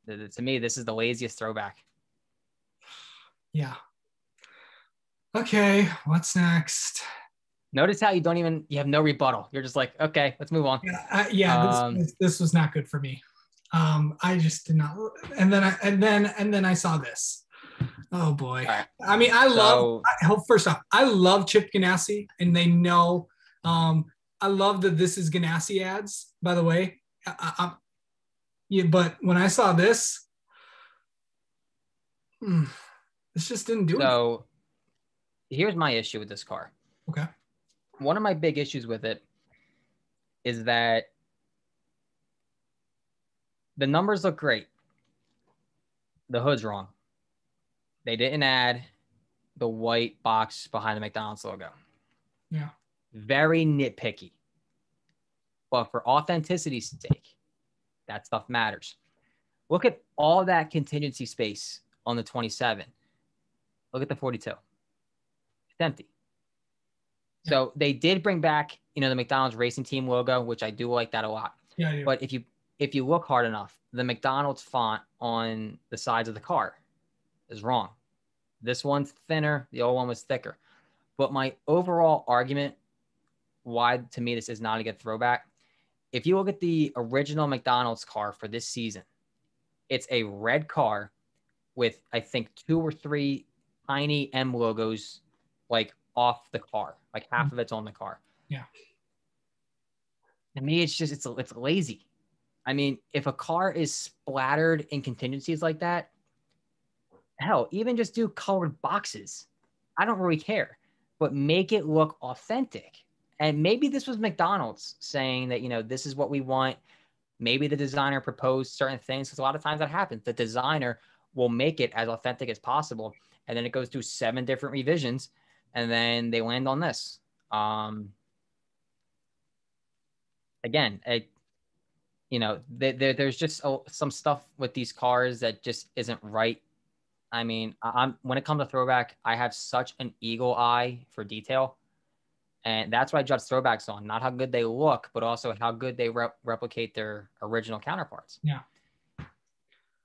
To me, this is the laziest throwback. Yeah. Okay, what's next? Notice how you have no rebuttal. You're just like, okay, let's move on. This was not good for me. I just did not. And then I saw this. Oh boy. Right. I mean, first off, I love Chip Ganassi, and they know. I love that this is Ganassi ads, by the way. But when I saw this, this just didn't do it. So here's my issue with this car. Okay. One of my big issues with it is that the numbers look great. The hood's wrong. They didn't add the white box behind the McDonald's logo. Yeah. Very nitpicky. But for authenticity's sake, that stuff matters. Look at all that contingency space on the 27. Look at the 42. It's empty. Yeah. So they did bring back, the McDonald's racing team logo, which I do like that a lot. Yeah, I do. But if you look hard enough, the McDonald's font on the sides of the car is wrong. This one's thinner. The old one was thicker. But my overall argument why, to me, this is not a good throwback. If you look at the original McDonald's car for this season, it's a red car with, I think, 2 or 3 tiny M logos, like off the car, like half of it's on the car. Yeah. To me, it's lazy. I mean, if a car is splattered in contingencies like that, hell, even just do colored boxes. I don't really care, but make it look authentic. And maybe this was McDonald's saying that, this is what we want. Maybe the designer proposed certain things, because a lot of times that happens. The designer will make it as authentic as possible, and then it goes through 7 different revisions, and then they land on this. Again, there's just some stuff with these cars that just isn't right. I mean, I'm when it comes to throwback, I have such an eagle eye for detail. And that's what I judge throwbacks on, not how good they look, but also how good they replicate their original counterparts. Yeah.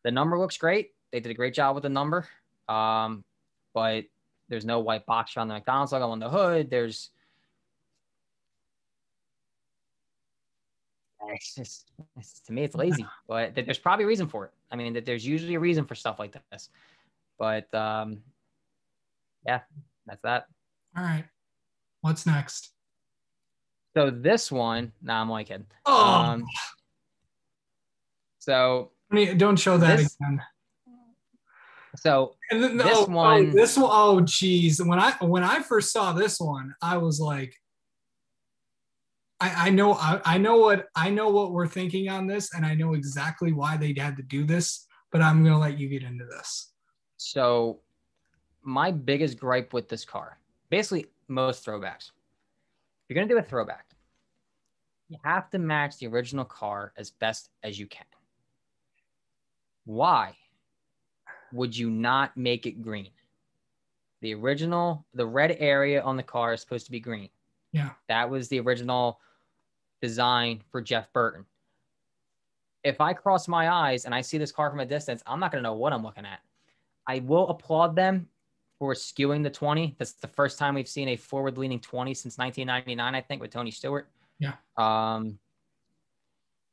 The number looks great. They did a great job with the number. But there's no white box around the McDonald's logo on the hood. To me, it's lazy, but there's probably a reason for it. I mean, that there's usually a reason for stuff like this. But yeah, that's that. All right. What's next? So this one, nah, I'm only kidding. Oh, So don't show that again. So and then, this one, oh, geez. When I first saw this one, I was like, I know what we're thinking on this, and I know exactly why they had to do this, but I'm gonna let you get into this. So my biggest gripe with this car, basically most throwbacks, if you're gonna do a throwback, you have to match the original car as best as you can. Why would you not make it green? The red area on the car is supposed to be green. Yeah. That was the original design for Jeff Burton. If I cross my eyes and I see this car from a distance, I'm not going to know what I'm looking at. I will applaud them for skewing the 20. That's the first time we've seen a forward-leaning 20 since 1999, I think, with Tony Stewart. Yeah.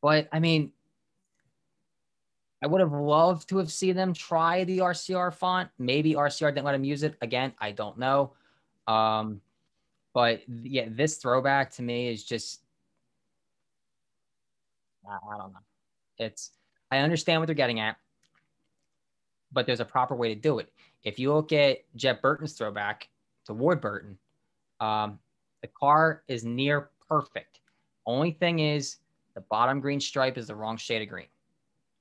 But, I mean, I would have loved to have seen them try the RCR font. Maybe RCR didn't let them use it. Again, I don't know. But, yeah, this throwback to me is just, I don't know. I understand what they're getting at, but there's a proper way to do it. If you look at Jeff Burton's throwback to Ward Burton, the car is near perfect. Only thing is the bottom green stripe is the wrong shade of green.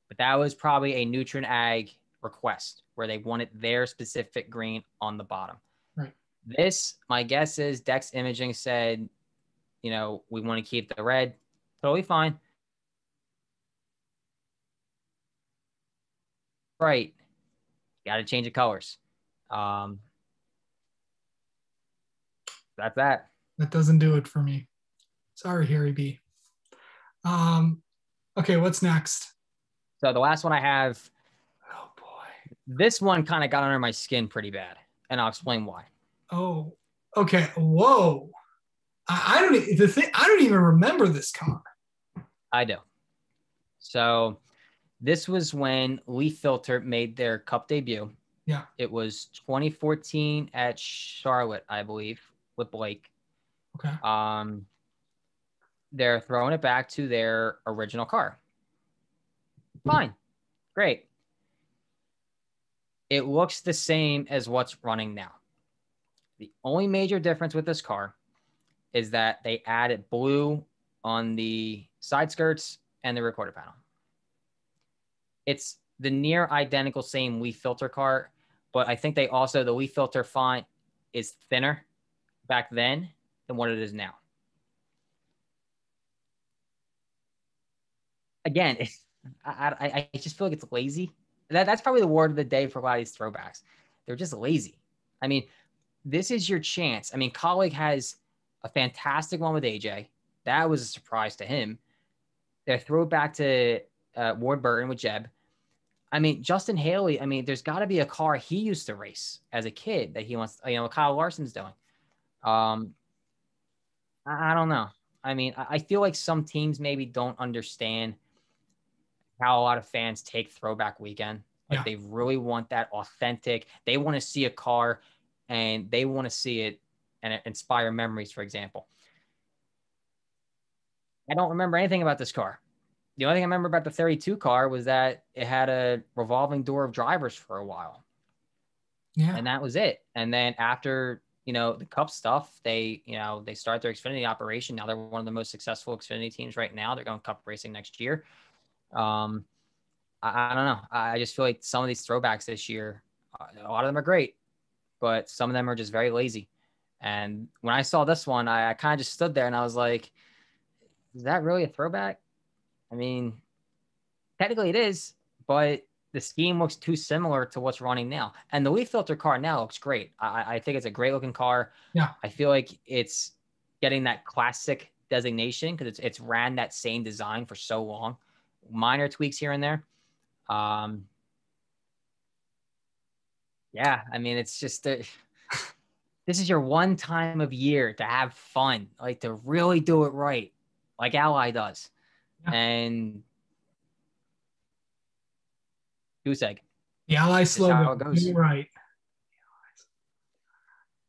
But that was probably a Nutrien Ag request where they wanted their specific green on the bottom. Right. This, my guess is Dex Imaging said, we want to keep the red. Totally fine. Right. Got to change the colors. That's that. That doesn't do it for me. Sorry, Harry B. Okay, what's next? So the last one I have. Oh boy. This one kind of got under my skin pretty bad, and I'll explain why. Oh, okay. Whoa. I don't even remember this car. I do. So this was when Leaf Filter made their Cup debut. Yeah. It was 2014 at Charlotte, I believe, with Blake. Okay. They're throwing it back to their original car. Fine. Great. It looks the same as what's running now. The only major difference with this car is that they added blue on the side skirts and the recorder panel. It's the near identical same Leaf Filter car, but I think the Leaf Filter font is thinner back then than what it is now. Again, I just feel like it's lazy. That's probably the word of the day for a lot of these throwbacks. They're just lazy. I mean, this is your chance. I mean, Colleague has a fantastic one with AJ. That was a surprise to him. They throw it back to Ward Burton with Jeb. I mean, Justin Haley, I mean, there's got to be a car he used to race as a kid that he wants, Kyle Larson's doing. I don't know. I mean, I feel like some teams maybe don't understand how a lot of fans take throwback weekend. Like They really want that authentic. They want to see a car and they want to see it and inspire memories, for example. I don't remember anything about this car. The only thing I remember about the 32 car was that it had a revolving door of drivers for a while. Yeah. And that was it. And then after, the Cup stuff, they start their Xfinity operation. Now they're one of the most successful Xfinity teams right now. They're going Cup racing next year. I don't know. I just feel like some of these throwbacks this year, a lot of them are great, but some of them are just very lazy. And when I saw this one, I kind of just stood there and I was like, is that really a throwback? I mean, technically it is, but the scheme looks too similar to what's running now. And the leaf filter car now looks great. I think it's a great looking car. Yeah. I feel like it's getting that classic designation because it's ran that same design for so long. Minor tweaks here and there. Yeah, I mean, it's just this is your one time of year to have fun, like to really do it right, like Ally does. Yeah. And goose egg. The Ally This is how slogan. it goes. You're right.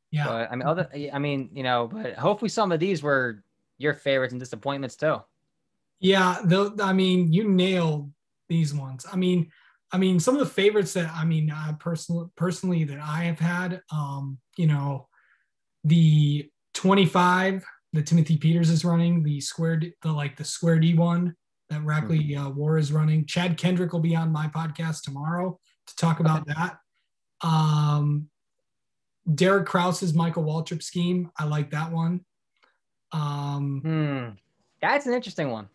Yeah. But I mean, but hopefully some of these were your favorites and disappointments too. Yeah, I mean, you nailed these ones. I mean, some of the favorites that personally that I have had, the 25 that Timothy Peters is running, the square D one that Rackley War is running. Chad Kendrick will be on my podcast tomorrow to talk about that. Derek Krause's Michael Waltrip scheme, I like that one. That's an interesting one.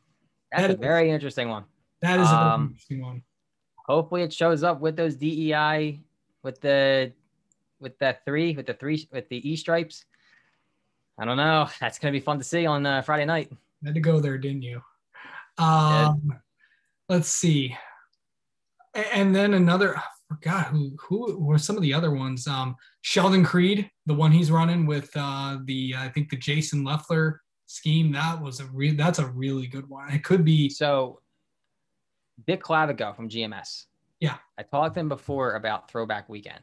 That's a very interesting one. That is a very interesting one. Hopefully it shows up with those DEI with the E stripes. I don't know. That's gonna be fun to see on Friday night. Had to go there, didn't you? Let's see. And then another, I forgot who were some of the other ones. Sheldon Creed, the one he's running with I think the Jason Leffler scheme. That's a really good one. It could be. So Dick Clavigo from GMS. Yeah. I talked to him before about Throwback Weekend,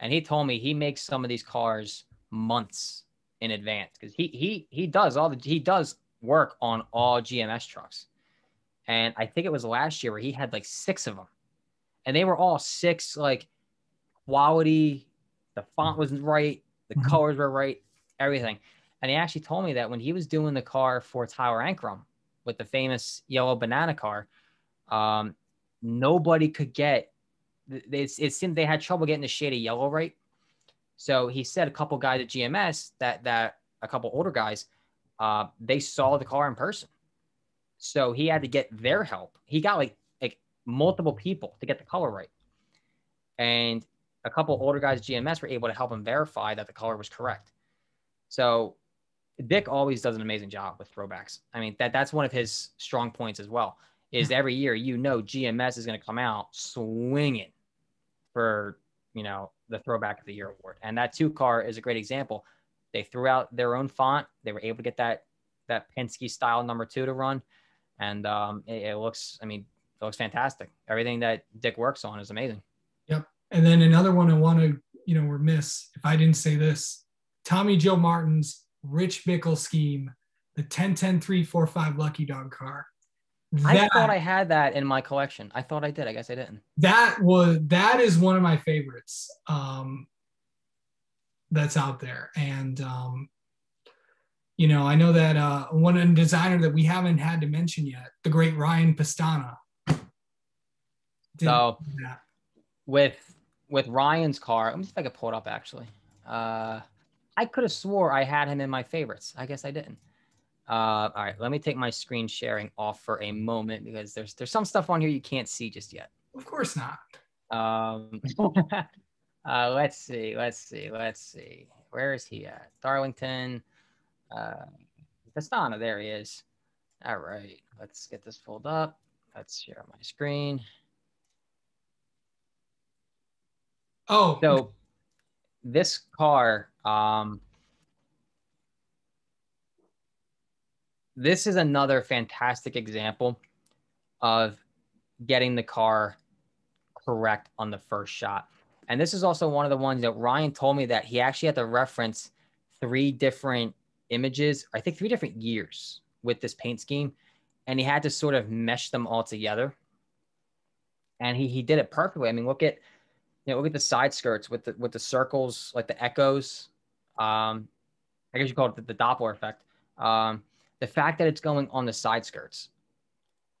and he told me he makes some of these cars months in advance because he does work on all GMS trucks. And I think it was last year where he had like 6 of them, and they were all 6 like quality. The font was right, the colors were right, everything. And he actually told me that when he was doing the car for Tyler Ankrum with the famous yellow banana car, nobody could get. It seemed they had trouble getting the shade of yellow right. So he said a couple guys at GMS that a couple older guys, they saw the car in person. So he had to get their help. He got like multiple people to get the color right. And a couple older guys at GMS were able to help him verify that the color was correct. So Dick always does an amazing job with throwbacks. I mean, that's one of his strong points as well, is every year, GMS is going to come out swinging for, the Throwback of the Year award. And that 2 car is a great example. They threw out their own font. They were able to get that Penske style number 2 to run. And it looks fantastic. Everything that Dick works on is amazing. Yep. And then another one I want to, remiss if I didn't say this, Tommy Joe Martin's Rich Bickle scheme, the 10-10-3-4-5 Lucky Dog car. I thought I had that in my collection. I thought I did. I guess I didn't. That is one of my favorites that's out there. And, I know that one designer that we haven't had to mention yet, the great Ryan Pastana. So with Ryan's car, let me see if I could pull it up actually. I could have swore I had him in my favorites. I guess I didn't. All right, let me take my screen sharing off for a moment because there's some stuff on here you can't see just yet. Of course not. Let's see. Where is he at? Darlington. Pastana, there he is. All right, let's get this pulled up. Let's share my screen. Oh, so this car, this is another fantastic example of getting the car correct on the first shot. And this is also one of the ones that Ryan told me that he actually had to reference 3 different images, I think 3 different years with this paint scheme. And he had to sort of mesh them all together. And he did it perfectly. I mean, look at the side skirts with the circles, like the echoes. I guess you call it the Doppler effect. The fact that it's going on the side skirts,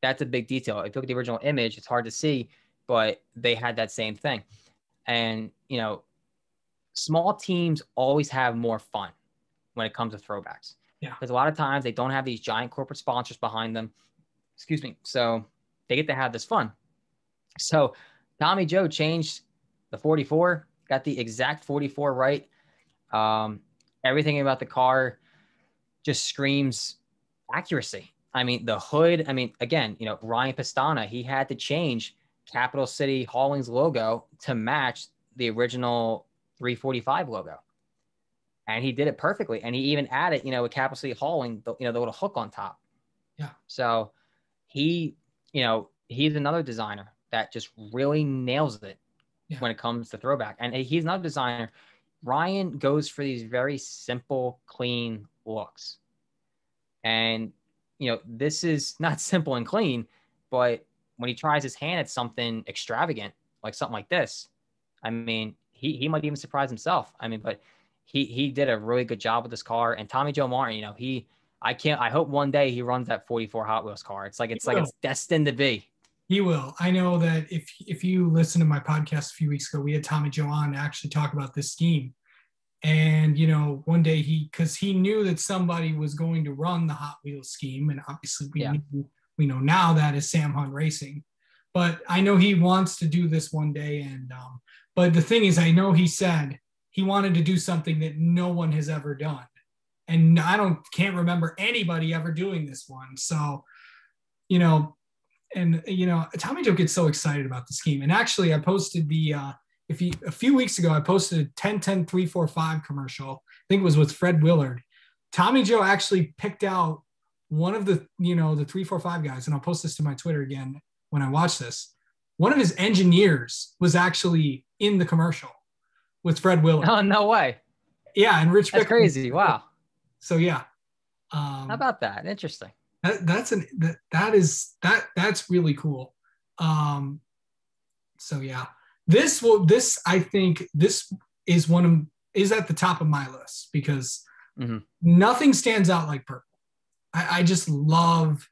that's a big detail. If you look at the original image, it's hard to see, but they had that same thing. And, small teams always have more fun when it comes to throwbacks. Yeah. Because a lot of times they don't have these giant corporate sponsors behind them. Excuse me. So they get to have this fun. So Tommy Joe changed the 44, got the exact 44 right. Everything about the car just screams accuracy. I mean, the hood, I mean, again, Ryan Pastana, he had to change Capital City Hauling's logo to match the original 345 logo. And he did it perfectly. And he even added, with Capital City Hauling, the little hook on top. Yeah. So he's another designer that just really nails it when it comes to throwback. And he's not a designer. Ryan goes for these very simple, clean looks. And, this is not simple and clean, but when he tries his hand at something extravagant, like something like this, I mean, he might even surprise himself. I mean, but he did a really good job with this car. And Tommy Joe Martin, I hope one day he runs that 44 Hot Wheels car. It's destined to be. He will. I know that if you listen to my podcast a few weeks ago, we had Tommy Joe on to actually talk about this scheme. And, one day because he knew that somebody was going to run the Hot Wheels scheme. And obviously we know now that is Sam Hunt Racing. But I know he wants to do this one day. And, but the thing is, I know he said he wanted to do something that no one has ever done. And can't remember anybody ever doing this one. So, Tommy Joe gets so excited about the scheme. And actually I posted a few weeks ago, I posted a 10-10-3-4-5 commercial. I think it was with Fred Willard. Tommy Joe actually picked out one of the 3-4-5 guys, and I'll post this to my Twitter again when I watch this. One of his engineers was actually in the commercial with Fred Willard. Oh, no way. Yeah, and Rich. That's crazy. Wow. So yeah. How about that? Interesting. That's really cool. So yeah. I think this is is at the top of my list because nothing stands out like purple. I just love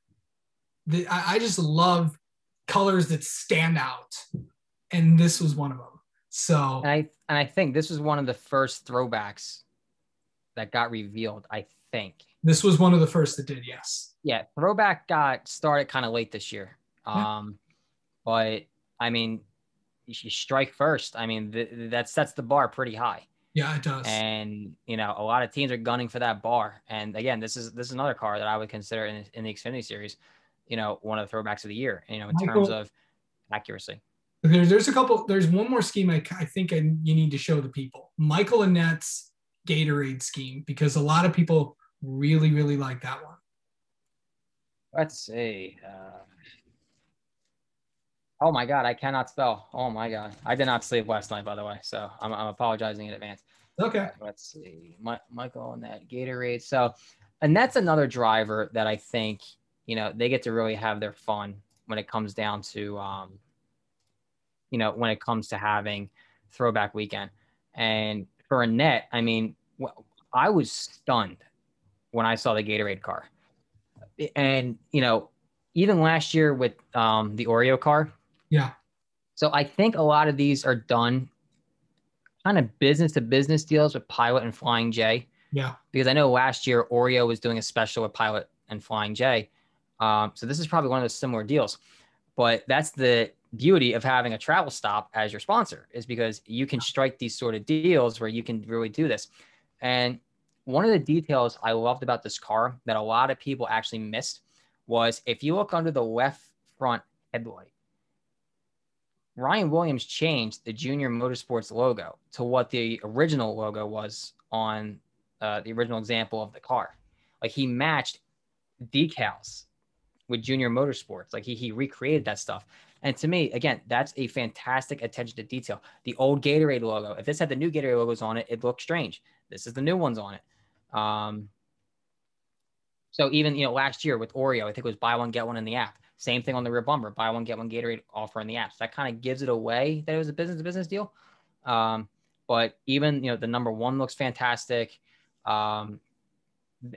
colors that stand out, and this was one of them. So and I think this was one of the first throwbacks that got revealed. I think this was one of the first that did. Yes. Yeah, throwback got started kind of late this year. But I mean, you strike first. I mean, that sets the bar pretty high. Yeah, it does. And a lot of teams are gunning for that bar. And again, this is another car that I would consider in the Xfinity Series, one of the throwbacks of the year. In terms of accuracy. There's one more scheme I think you need to show the people. Michael Annette's Gatorade scheme, because a lot of people really, really like that one. Let's see. Oh my God, I cannot spell. Oh my God. I did not sleep last night, by the way. So I'm apologizing in advance. Okay. Let's see. Michael and that Gatorade. So, and that's another driver that I think, they get to really have their fun when it comes down to, when it comes to having throwback weekend. And for Annette, I mean, I was stunned when I saw the Gatorade car. And, even last year with the Oreo car. Yeah. So I think a lot of these are done kind of business to business deals with Pilot and Flying J. Yeah. Because I know last year Oreo was doing a special with Pilot and Flying J. So this is probably one of those similar deals. But that's the beauty of having a travel stop as your sponsor, is because you can strike these sort of deals where you can really do this. And one of the details I loved about this car that a lot of people actually missed was if you look under the left front headlight, Ryan Williams changed the Junior Motorsports logo to what the original logo was on the original example of the car. Like, he matched decals with Junior Motorsports. Like, he recreated that stuff. And to me, again, that's a fantastic attention to detail. The old Gatorade logo, if this had the new Gatorade logos on it, it looked strange. This is the new ones on it. So even, last year with Oreo, I think it was buy one, get one in the app. Same thing on the rear bumper, buy one, get one Gatorade offer in the app. So that kind of gives it away that it was a business-to-business deal. But even, the number one looks fantastic. I've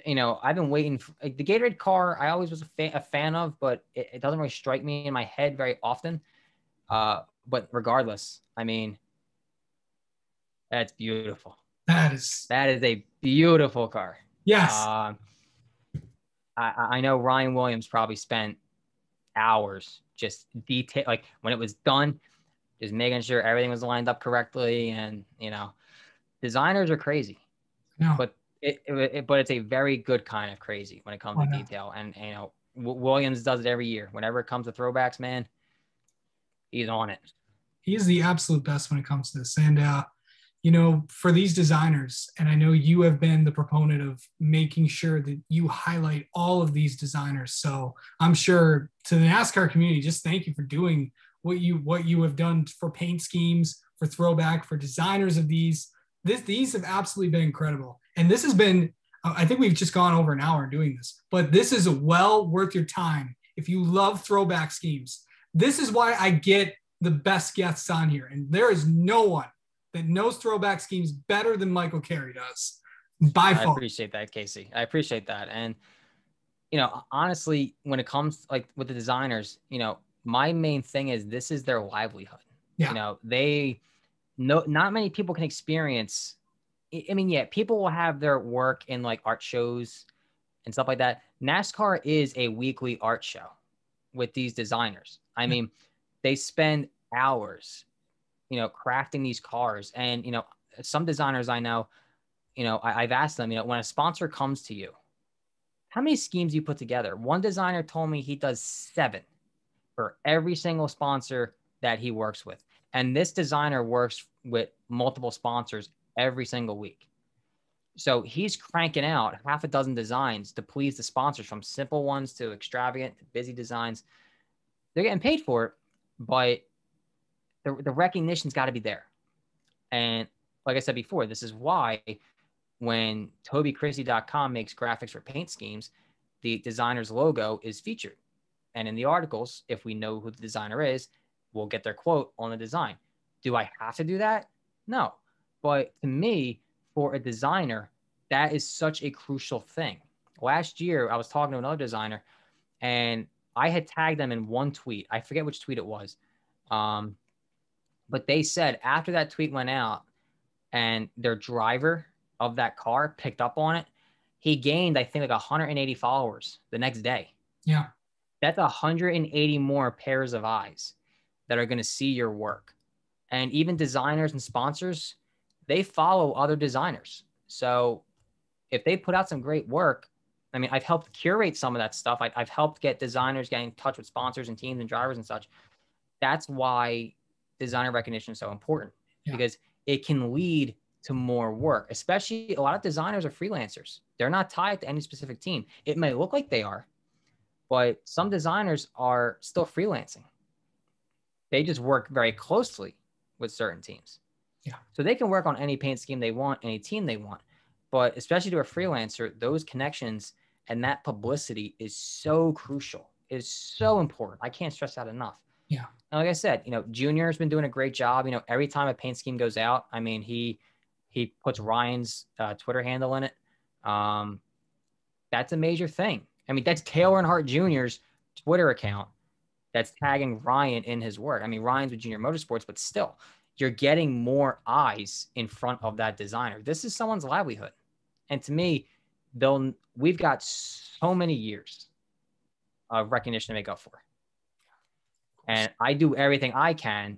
been waiting for, the Gatorade car. I always was a fan of, but it doesn't really strike me in my head very often. But regardless, I mean, that's beautiful. That is a beautiful car. Yes. I know Ryan Williams probably spent hours just like when it was done, just making sure everything was lined up correctly. And, you know, designers are crazy, No, but but it's a very good kind of crazy when it comes to detail. And, you know, Williams does it every year. Whenever it comes to throwbacks, man, he's on it. he is the absolute best when it comes to this. And, you know, for these designers, and I know you have been the proponent of making sure that you highlight all of these designers. So I'm sure to the NASCAR community, just thank you for doing what you have done for paint schemes, for throwback, for designers of these. These have absolutely been incredible. And this has been, I think we've just gone over an hour doing this, but this is well worth your time if you love throwback schemes. This is why I get the best guests on here. And there is no one that knows throwback schemes better than Michael Carey does, by far. I appreciate that, Casey. I appreciate that. And, you know, honestly, when it comes like with the designers, you know, my main thing is this is their livelihood. Yeah. You know, not many people can experience. I mean, yeah, people will have their work in like art shows and stuff like that. NASCAR is a weekly art show with these designers. I mean, they spend hours, you know, crafting these cars. And, you know, some designers I know, you know, I've asked them, you know, when a sponsor comes to you, how many schemes do you put together? One designer told me he does 7 for every single sponsor that he works with. And this designer works with multiple sponsors every single week. So he's cranking out half a dozen designs to please the sponsors, from simple ones to extravagant to busy designs. They're getting paid for it, but the recognition's got to be there. And like I said before, this is why when TobyChristie.com makes graphics for paint schemes, the designer's logo is featured. And in the articles, if we know who the designer is, we'll get their quote on the design. Do I have to do that? No. But to me, for a designer, that is such a crucial thing. Last year, I was talking to another designer, and I had tagged them in one tweet. I forget which tweet it was. But they said after that tweet went out and their driver of that car picked up on it, he gained, I think, like 180 followers the next day. Yeah. That's 180 more pairs of eyes that are going to see your work. And even designers and sponsors, they follow other designers. So if they put out some great work, I mean, I've helped curate some of that stuff. I've helped get designers get in touch with sponsors and teams and drivers and such. That's why designer recognition is so important, because it can lead to more work. Especially a lot of designers are freelancers. They're not tied to any specific team. It may look like they are, but some designers are still freelancing. They just work very closely with certain teams. Yeah. So they can work on any paint scheme they want, any team they want. But especially to a freelancer, those connections and that publicity is so crucial. It's so important. I can't stress that enough. Yeah. And like I said, you know, Junior has been doing a great job. You know, every time a paint scheme goes out, I mean, he puts Ryan's Twitter handle in it. That's a major thing. I mean, that's Taylor Earnhardt Jr.'s Twitter account that's tagging Ryan in his work. I mean, Ryan's with Junior Motorsports, but still, you're getting more eyes in front of that designer. This is someone's livelihood. And to me, we've got so many years of recognition to make up for. And I do everything I can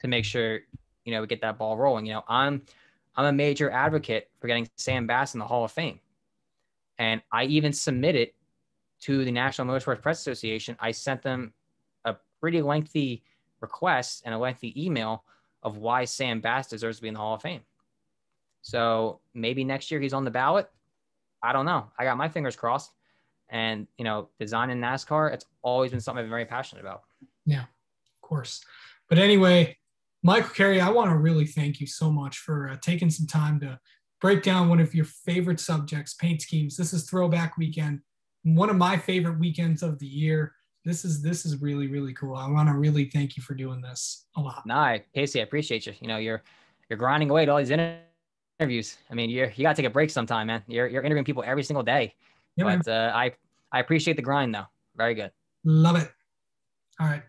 to make sure, you know, we get that ball rolling. You know, I'm a major advocate for getting Sam Bass in the Hall of Fame. And I even submitted to the National Motorsports Press Association. I sent them a pretty lengthy request and a lengthy email of why Sam Bass deserves to be in the Hall of Fame. So maybe next year he's on the ballot. I don't know. I got my fingers crossed. And, you know, design in NASCAR, it's always been something I'm very passionate about. Yeah, of course. But anyway, Michael Carey, I want to really thank you so much for taking some time to break down one of your favorite subjects, paint schemes. This is Throwback Weekend, one of my favorite weekends of the year. This is really, really cool. I want to really thank you for doing this a lot. Nah, Casey, I appreciate you. You know, you're grinding away at all these interviews. I mean, you got to take a break sometime, man. You're interviewing people every single day. Yeah, but I appreciate the grind, though. Very good. Love it. All right.